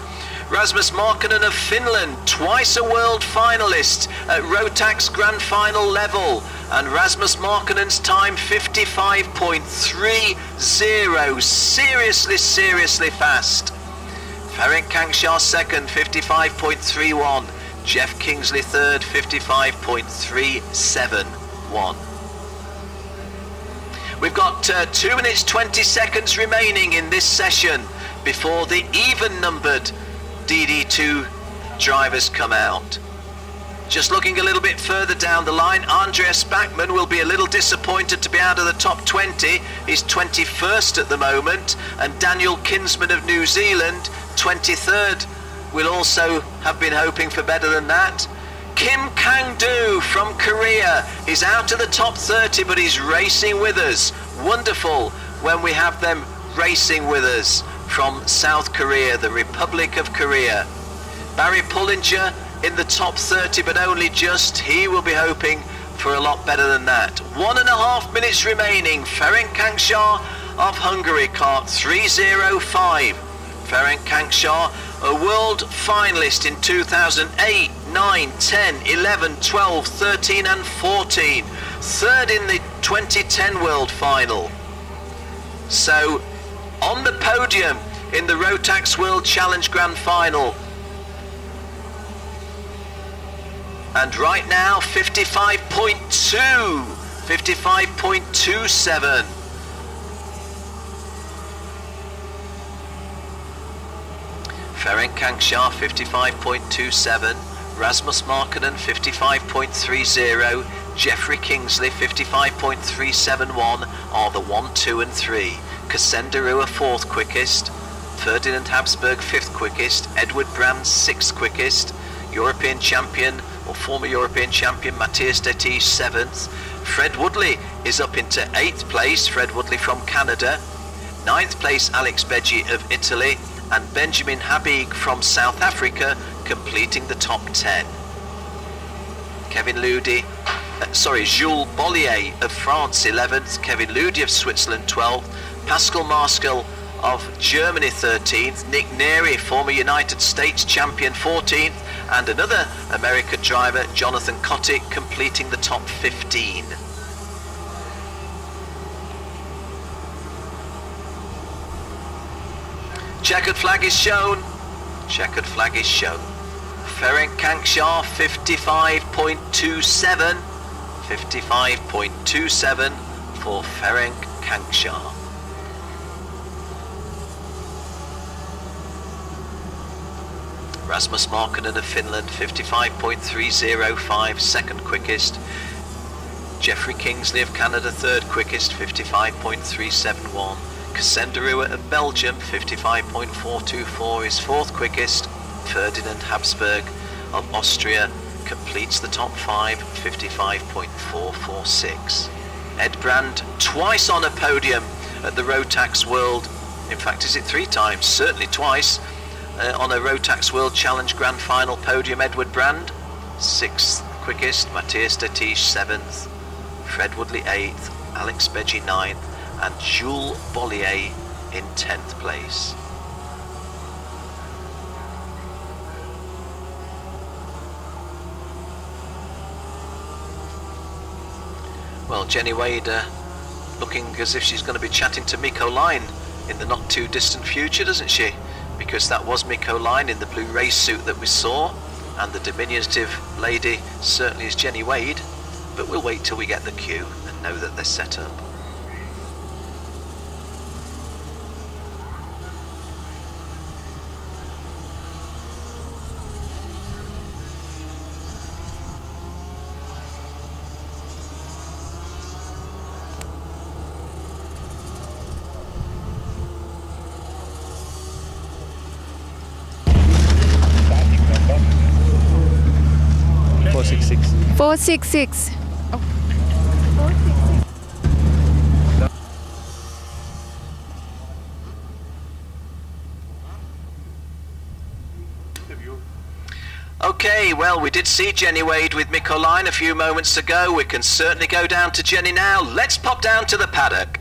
Rasmus Markkanen of Finland, twice a world finalist at Rotax Grand Final level. And Rasmus Markkanen's time 55.30, seriously, seriously fast. Ferenc Kankshaw second, 55.31. Jeff Kingsley third, 55.371. We've got 2 minutes 20 seconds remaining in this session before the even-numbered DD2 drivers come out. Just looking a little bit further down the line, Andreas Backman will be a little disappointed to be out of the top 20. He's 21st at the moment, and Daniel Kinsman of New Zealand, 23rd, will also have been hoping for better than that. Kim Kang-do from Korea is out of the top 30, but he's racing with us. Wonderful when we have them racing with us from South Korea, the Republic of Korea. Barry Pullinger in the top 30, but only just. He will be hoping for a lot better than that. 1.5 minutes remaining. Ferenc Kankshaw of Hungary, kart 305. Ferenc Kankshaw, a world finalist in 2008, 9, 10, 11, 12, 13 and 14. Third in the 2010 World Final. So, on the podium in the Rotax World Challenge Grand Final. And right now, 55.2, 55.27. Ferenc Kankshaw, 55.27. Rasmus Markkanen, 55.30. Jeffrey Kingsley, 55.371 are the 1, 2 and 3. Cassandra Rua, 4th quickest. Ferdinand Habsburg, 5th quickest. Edward Brand, 6th quickest. European champion, or former European champion, Matthias de Tige, 7th. Fred Woodley is up into 8th place, Fred Woodley from Canada. 9th place, Alex Beggi of Italy. And Benjamin Habig from South Africa completing the top 10. Jules Bollier of France, 11th. Kevin Ludi of Switzerland, 12th. Pascal Marskell of Germany, 13th. Nick Neary, former United States champion, 14th. And another American driver, Jonathan Kotick, completing the top 15. checkered flag is shown. Checkered flag is shown. Ferenc Kanksha 55.27. 55.27 for Ferenc Kanksha. Rasmus Markkanen of Finland 55.305, second quickest. Jeffrey Kingsley of Canada, third quickest, 55.371. Cassenderua of Belgium, 55.424 is fourth quickest. Ferdinand Habsburg of Austria completes the top 5, 55.446. Ed Brand twice on a podium at the Rotax World, in fact is it 3 times? Certainly twice, on a Rotax World Challenge Grand Final podium. Edward Brand, 6th quickest, Matthias de Tige 7th, Fred Woodley 8th, Alex Beggy 9th, and Jules Bollier in 10th place. Well, Jenny Wade looking as if she's going to be chatting to Mikko Line in the not too distant future, doesn't she? Because that was Mikko Line in the blue race suit that we saw, and the diminutive lady certainly is Jenny Wade, but we'll wait till we get the cue and know that they're set up. $466. 466. Oh. 466. Okay, well, we did see Jenny Wade with Mikko Line a few moments ago. We can certainly go down to Jenny now. Let's pop down to the paddock.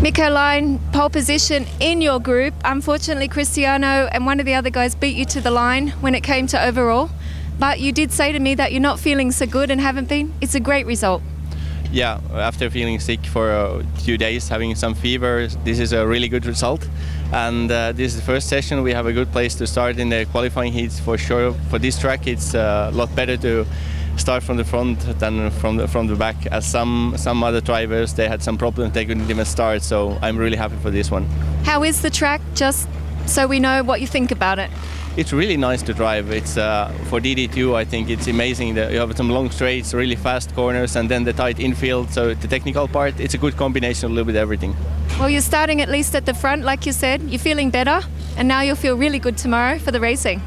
Mikko Line, pole position in your group. Unfortunately, Cristiano and one of the other guys beat you to the line when it came to overall. But you did say to me that you're not feeling so good and haven't been. It's a great result. Yeah, after feeling sick for a few days, having some fever, this is a really good result. And this is the first session. We have a good place to start in the qualifying heats for sure. For this track, it's a lot better to start from the front than from the back, as some other drivers, they had some problems, they couldn't even start, so I'm really happy for this one. How is the track, just so we know what you think about it? It's really nice to drive. It's for DD2, I think it's amazing that you have some long straights, really fast corners, and then the tight infield, so the technical part, it's a good combination of a little bit of everything. Well, you're starting at least at the front, like you said, you're feeling better, and now you'll feel really good tomorrow for the racing.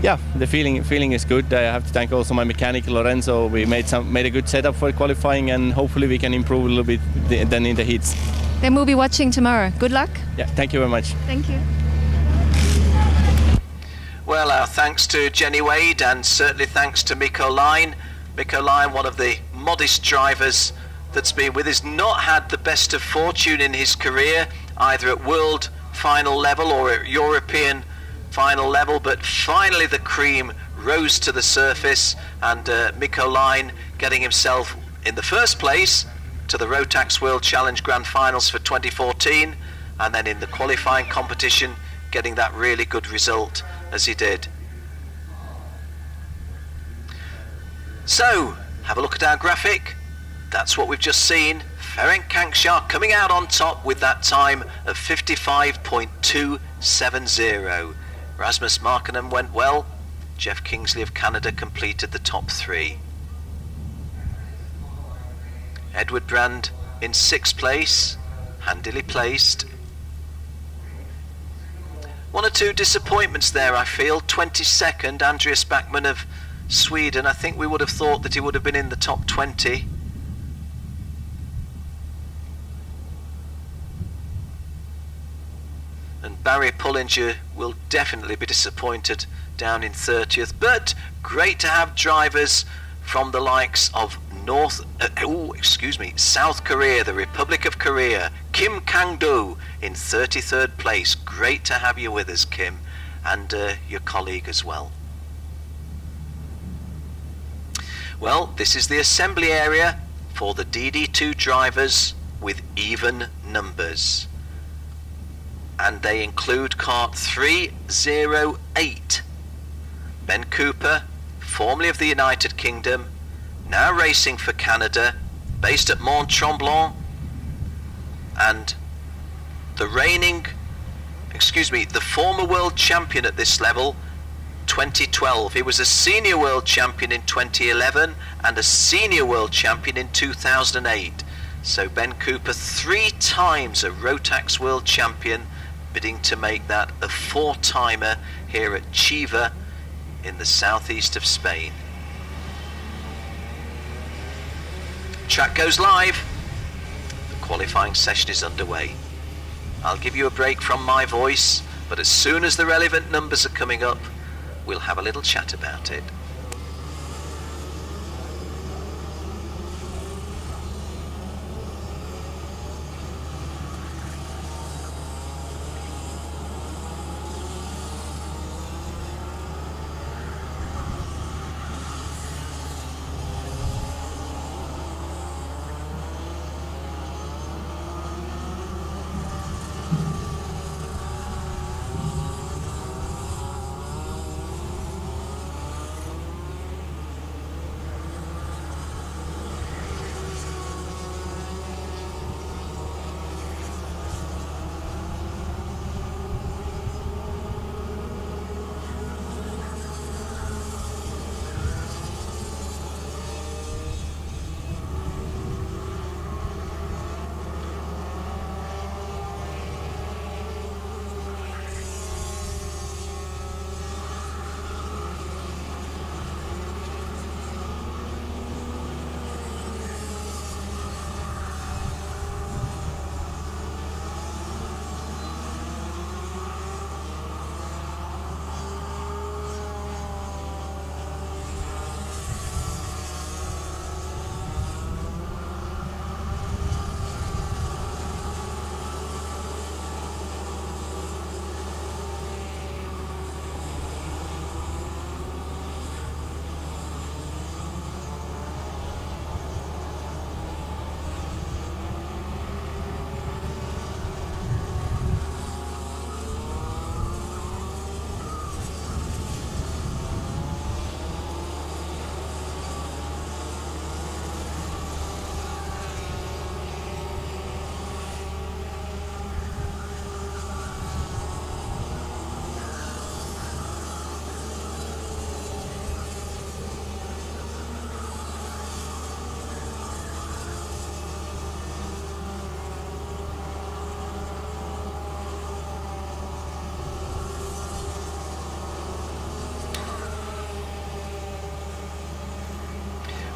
Yeah, the feeling is good. I have to thank also my mechanic Lorenzo. We made a good setup for qualifying, and hopefully we can improve a little bit then in the heats. Then we'll be watching tomorrow. Good luck. Yeah, thank you very much. Thank you. Well, our thanks to Jenny Wade, and certainly thanks to Mikko Line. Mikko Line, one of the modest drivers that's been with us, not had the best of fortune in his career, either at world final level or at European final level, but finally the cream rose to the surface, and Mikko Line getting himself in the first place to the Rotax World Challenge Grand Finals for 2014, and then in the qualifying competition getting that really good result as he did. So, have a look at our graphic. That's what we've just seen. Ferenc Kanksha coming out on top with that time of 55.270. Rasmus Markkanen went well. Jeff Kingsley of Canada completed the top 3. Edward Brand in 6th place, handily placed. 1 or 2 disappointments there, I feel. 22nd, Andreas Backman of Sweden. I think we would have thought that he would have been in the top 20. And Barry Pullinger will definitely be disappointed down in 30th. But great to have drivers from the likes of South Korea, the Republic of Korea. Kim Kang-do in 33rd place. Great to have you with us, Kim, and your colleague as well. Well, this is the assembly area for the DD2 drivers with even numbers. and they include kart 308. Ben Cooper, formerly of the United Kingdom, now racing for Canada, based at Mont-Tremblant, and the former world champion at this level, 2012. He was a senior world champion in 2011 and a senior world champion in 2008. So Ben Cooper, 3 times a Rotax world champion, bidding to make that a 4-timer here at Chiva in the southeast of Spain. Track goes live. The qualifying session is underway. I'll give you a break from my voice, but as soon as the relevant numbers are coming up, we'll have a little chat about it.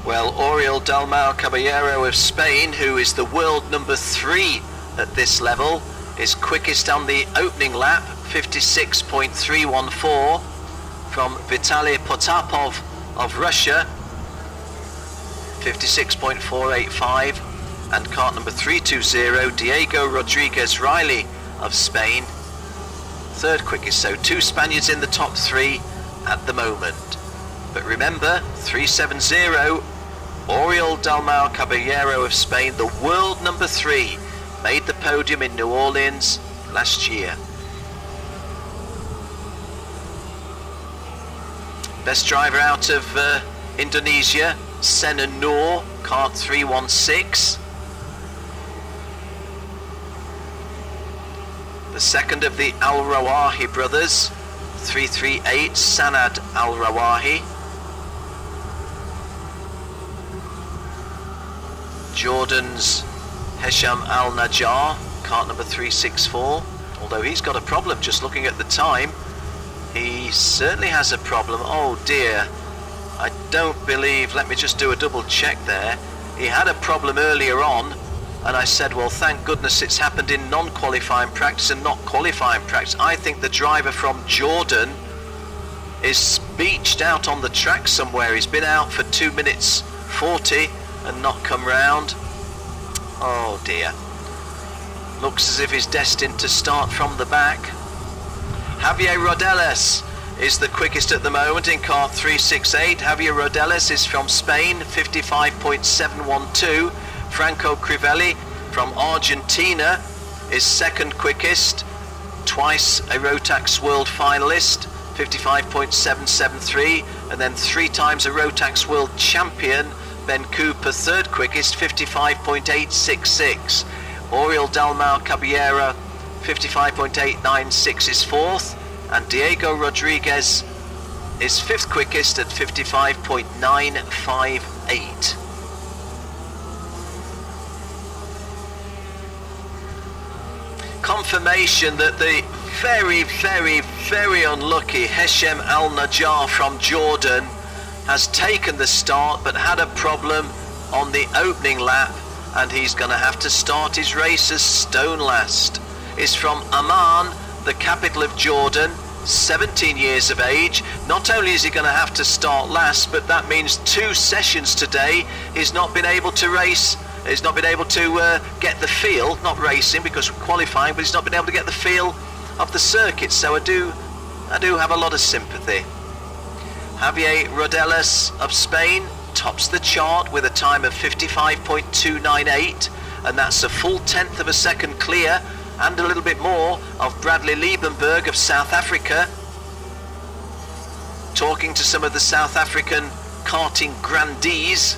Well, Oriol Dalmau Caballero of Spain, who is the world number 3 at this level, is quickest on the opening lap, 56.314, from Vitaly Potapov of Russia, 56.485, and kart number 320, Diego Rodriguez Riley of Spain, 3rd quickest. So 2 Spaniards in the top 3 at the moment. But remember, 370, Oriol Dalmau Caballero of Spain, the world number 3, made the podium in New Orleans last year. Best driver out of Indonesia, Sena Noor, kart 316. The second of the Al-Rawahi brothers, 338, Sanad Al-Rawahi. Jordan's Hesham Al-Najjar, kart number 364. Although he's got a problem, just looking at the time. He certainly has a problem. Oh dear, I don't believe, let me just do a double check there. He had a problem earlier on, and I said, well, thank goodness it's happened in non-qualifying practice and not qualifying practice. I think the driver from Jordan is beached out on the track somewhere. He's been out for 2 minutes 40 and not come round. Oh dear. Looks as if he's destined to start from the back. Javier Rodeles is the quickest at the moment in kart 368. Javier Rodeles is from Spain, 55.712. Franco Crivelli from Argentina is 2nd quickest, twice a Rotax World finalist, 55.773, and then 3 times a Rotax World champion, Ben Cooper, third quickest, 55.866. Oriol Dalmau Caballero, 55.896 is fourth, and Diego Rodriguez is fifth quickest at 55.958. Confirmation that the very, very, very unlucky Heshem Al-Najjar from Jordan has taken the start but had a problem on the opening lap, and he's going to have to start his race as stone last. Is from Amman, the capital of Jordan, 17 years of age. Not only is he going to have to start last, but that means 2 sessions today he's not been able to race. He's not been able to get the feel, not racing because we're qualifying, but he's not been able to get the feel of the circuit. So I do have a lot of sympathy. Javier Rodelas of Spain tops the chart with a time of 55.298, and that's a full 1/10 of a second clear and a little bit more of Bradley Liebenberg of South Africa. Talking to some of the South African karting grandees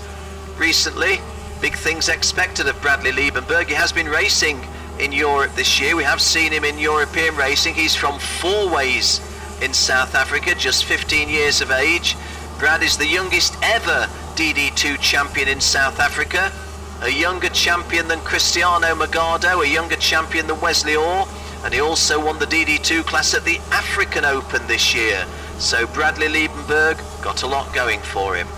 recently, big things expected of Bradley Liebenberg. He has been racing in Europe this year. We have seen him in European racing. He's from Fourways in South Africa, just 15 years of age. Brad is the youngest ever DD2 champion in South Africa, a younger champion than Cristiano Magado, a younger champion than Wesley Orr, and he also won the DD2 class at the African Open this year. So Bradley Liebenberg got a lot going for him.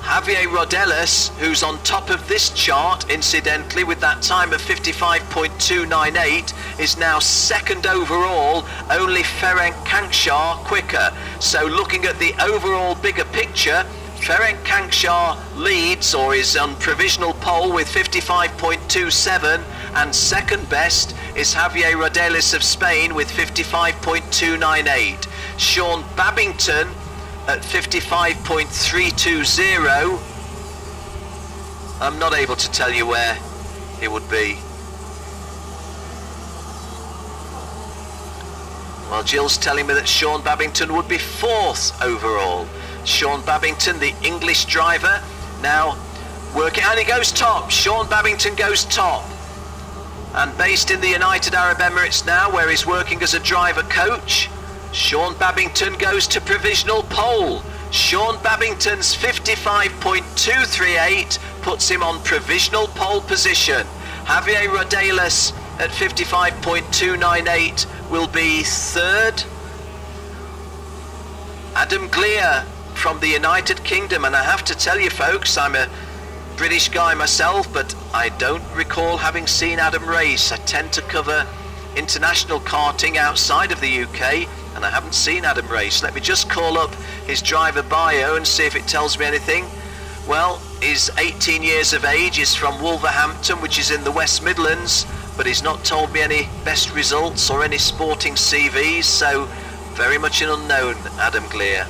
Javier Rodelas, who's on top of this chart, incidentally, with that time of 55.298, is now second overall, only Ferenc Kanksar quicker. So looking at the overall bigger picture, Ferenc Kanksar leads, or is on provisional pole with 55.27, and second best is Javier Rodelas of Spain with 55.298. Sean Babington at 55.320. I'm not able to tell you where it would be. Well, Jill's telling me that Sean Babington would be fourth overall. Sean Babington, the English driver, now working, and he goes top. Sean Babington goes top. And based in the United Arab Emirates now, where he's working as a driver coach, Sean Babington goes to provisional pole. Sean Babington's 55.238 puts him on provisional pole position. Javier Rodelas at 55.298 will be third. Adam Gleer from the United Kingdom, and I have to tell you folks, I'm a British guy myself, but I don't recall having seen Adam race. I tend to cover international karting outside of the UK, and I haven't seen Adam race. Let me just call up his driver bio and see if it tells me anything. Well, he's 18 years of age, he's from Wolverhampton, which is in the West Midlands, but he's not told me any best results or any sporting CVs, so very much an unknown, Adam Gleer.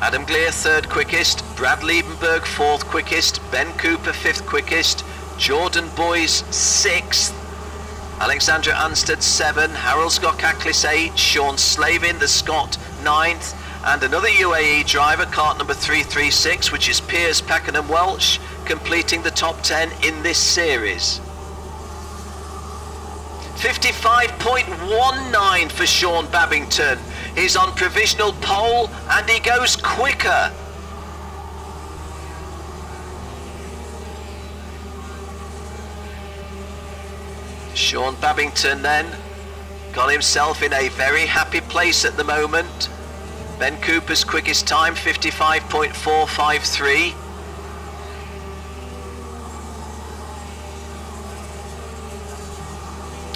Adam Gleer third quickest, Brad Liebenberg fourth quickest, Ben Cooper fifth quickest, Jordan Boys sixth, Alexandra Anstead 7, Harold Scott Acklis 8, Sean Slavin, the Scot 9th, and another UAE driver, kart number 336, which is Piers Pakenham Welch, completing the top 10 in this series. 55.19 for Sean Babington. He's on provisional pole and he goes quicker. Sean Babington then got himself in a very happy place at the moment. Ben Cooper's quickest time, 55.453.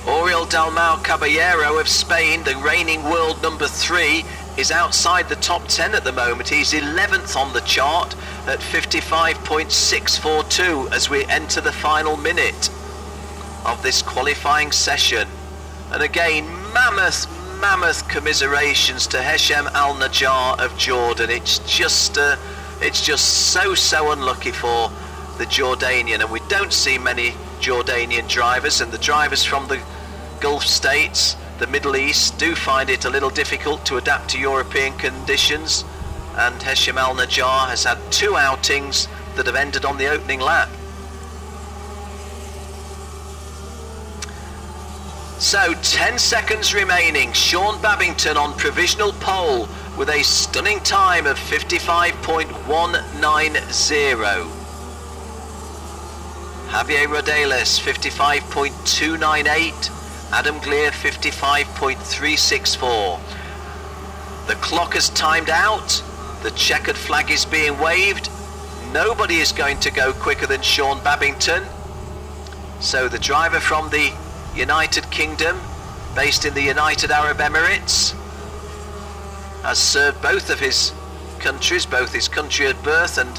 Oriol Dalmau Caballero of Spain, the reigning world number 3, is outside the top 10 at the moment. He's 11th on the chart at 55.642 as we enter the final minute of this qualifying session. And again, mammoth commiserations to Heshem Al-Najjar of Jordan. It's just so unlucky for the Jordanian, and we don't see many Jordanian drivers, and the drivers from the Gulf states, the Middle East, do find it a little difficult to adapt to European conditions, and Hesham Al-Najjar has had 2 outings that have ended on the opening lap. So 10 seconds remaining. Sean Babington on provisional pole with a stunning time of 55.190. Javier Rodeles 55.298. Adam Gleer 55.364. The clock has timed out. The checkered flag is being waved. Nobody is going to go quicker than Sean Babington. So the driver from the United Kingdom, based in the United Arab Emirates, has served both of his countries, both his country of birth and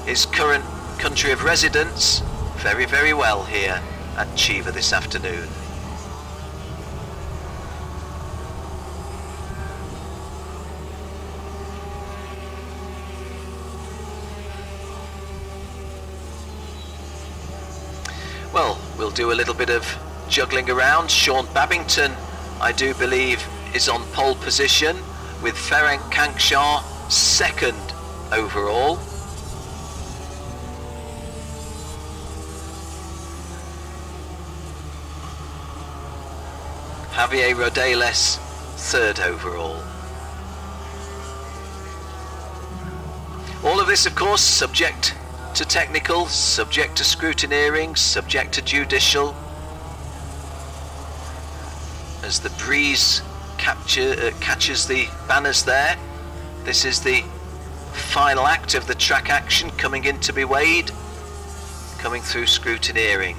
his current country of residence, very, very well here at Chiva this afternoon. Well, we'll do a little bit of juggling around. Sean Babington, I do believe, is on pole position, with Ferenc Kankshar second overall. Javier Rodeles third overall. All of this, of course, subject to technical, subject to scrutineering, subject to judicial. As the breeze catches the banners there, this is the final act of the track action coming in to be weighed, coming through scrutineering.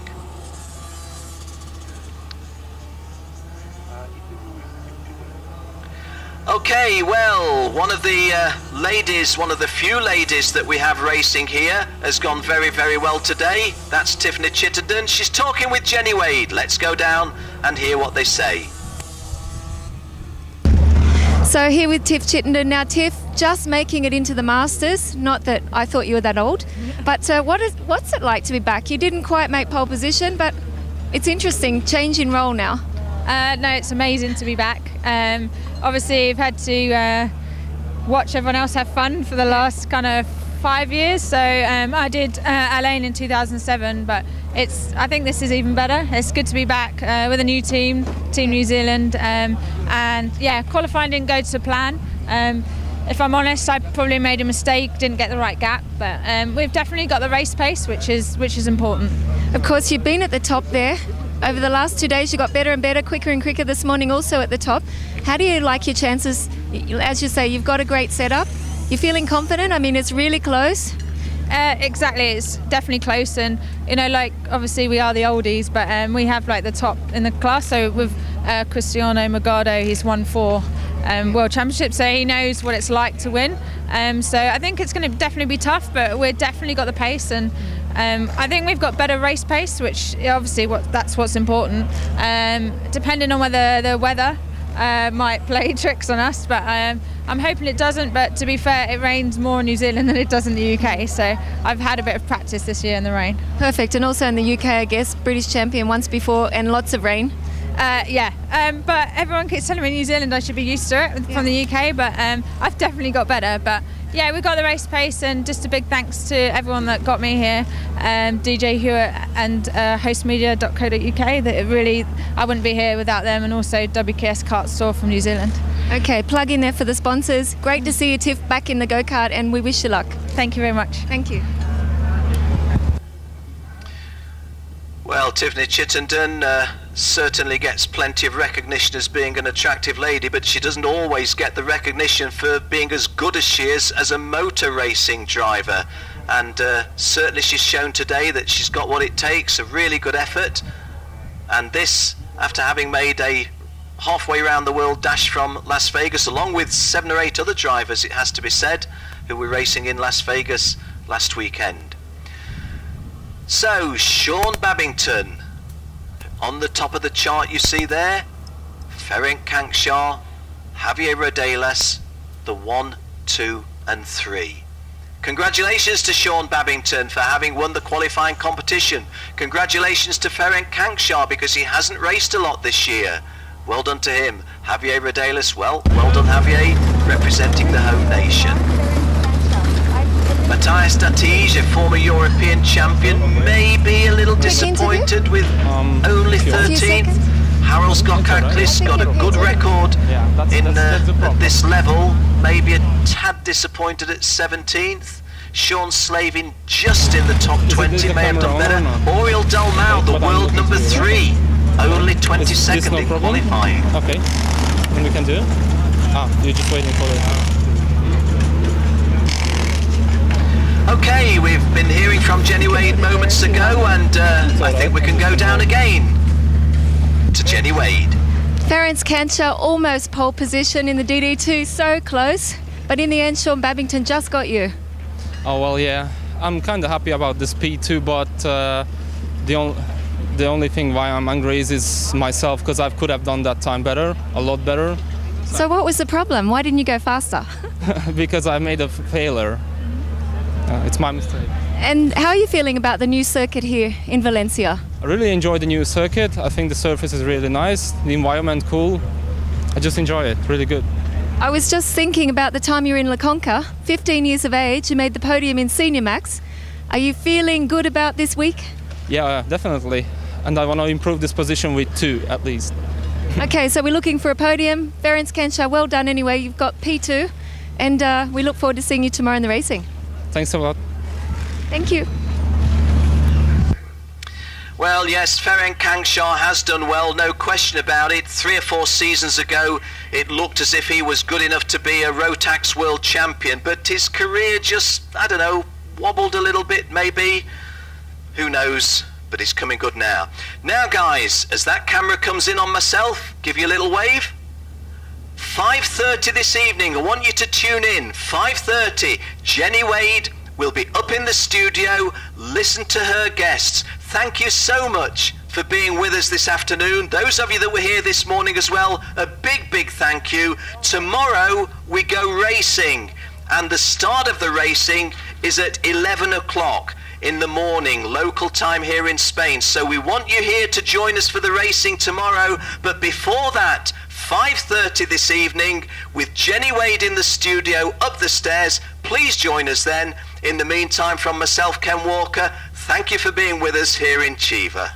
Okay, well, one of the ladies, one of the few ladies that we have racing here has gone very, very well today. That's Tiffany Chittenden. She's talking with Jenny Wade. Let's go down and hear what they say. So here with Tiff Chittenden. Now Tiff, just making it into the Masters, not that I thought you were that old, but what's it like to be back? You didn't quite make pole position, but it's interesting, change in role now. No, it's amazing to be back. Obviously, I've had to watch everyone else have fun for the last kind of 5 years. So I did Alain in 2007, but I think this is even better. It's good to be back with a new team, Team New Zealand, and yeah, qualifying didn't go to plan. If I'm honest, I probably made a mistake, didn't get the right gap, but we've definitely got the race pace, which is important. Of course, you've been at the top there. Over the last 2 days, you got better and better, quicker and quicker this morning, also at the top. How do you like your chances? As you say, you've got a great setup. You're feeling confident? I mean, it's really close. Exactly, it's definitely close, and you know, like obviously we are the oldies, but we have like the top in the class. So with Cristiano Magado, he's won 4 World Championships, so he knows what it's like to win. So I think it's going to definitely be tough, but we've definitely got the pace, and I think we've got better race pace, which obviously that's what's important. Depending on whether the weather might play tricks on us, but I'm hoping it doesn't. But to be fair, it rains more in New Zealand than it does in the UK, so I've had a bit of practice this year in the rain. Perfect. And also in the UK, I guess, British champion once before and lots of rain. Yeah, but everyone keeps telling me New Zealand I should be used to it from the UK, but I've definitely got better. But yeah, we've got the race pace, and just a big thanks to everyone that got me here, DJ Hewitt and hostmedia.co.uk. That really, I wouldn't be here without them, and also WKS Kart Store from New Zealand. Okay, plug in there for the sponsors. Great to see you, Tiff, back in the go-kart, and we wish you luck. Thank you very much. Thank you. Well, Tiffany Chittenden certainly gets plenty of recognition as being an attractive lady, but she doesn't always get the recognition for being as good as she is as a motor racing driver. And certainly she's shown today that she's got what it takes, a really good effort. And this, after having made a halfway round the world dash from Las Vegas, along with 7 or 8 other drivers, it has to be said, who were racing in Las Vegas last weekend. So, Sean Babington, on the top of the chart you see there, Ferenc Kankshar, Javier Rodeles, the 1, 2 and 3. Congratulations to Sean Babington for having won the qualifying competition. Congratulations to Ferenc Kankshar because he hasn't raced a lot this year. Well done to him. Javier Rodelis, well done Javier, representing the home nation. Matthias Dattige, a former European champion, may be a little disappointed with only 13th. Harold Skokaklis got a good record at this level, maybe a tad disappointed at 17th. Sean Slavin just in the top 20, may have done better. Oriel Dalmau, the world number 3, only 22nd in qualifying. Okay, then we can do it. You're just waiting for it. Okay, we've been hearing from Jenny Wade moments ago, and I think we can go down again to Jenny Wade. Ferenc Kankshar almost pole position in the DD2, so close, but in the end Sean Babington just got you. Oh well, yeah, I'm kind of happy about this P2, but the only thing why I'm angry is myself, because I could have done that time better, a lot better. So what was the problem? Why didn't you go faster? Because I made a failure. It's my mistake. And how are you feeling about the new circuit here in Valencia? I really enjoy the new circuit. I think the surface is really nice, the environment cool. I just enjoy it, really good. I was just thinking about the time you were in La Conca, 15 years of age, you made the podium in Senior Max. Are you feeling good about this week? Yeah, definitely. And I want to improve this position with 2 at least. Okay, so we're looking for a podium. Ferenc Kankshar, well done anyway. You've got P2, and we look forward to seeing you tomorrow in the racing. Thanks a lot. Thank you. Well, yes, Ferenc Kankshar has done well, no question about it. 3 or 4 seasons ago, it looked as if he was good enough to be a Rotax world champion, but his career just, I don't know, wobbled a little bit maybe. Who knows, but he's coming good now. Now, guys, as that camera comes in on myself, give you a little wave. 5:30 this evening, I want you to tune in. 5:30, Jenny Wade will be up in the studio, listen to her guests. Thank you so much for being with us this afternoon. Those of you that were here this morning as well, a big thank you. Tomorrow we go racing, and the start of the racing is at 11 o'clock in the morning, local time here in Spain. So we want you here to join us for the racing tomorrow, but before that, 5:30 this evening with Jenny Wade in the studio up the stairs. Please join us then. In the meantime, from myself, Ken Walker, thank you for being with us here in Chiva.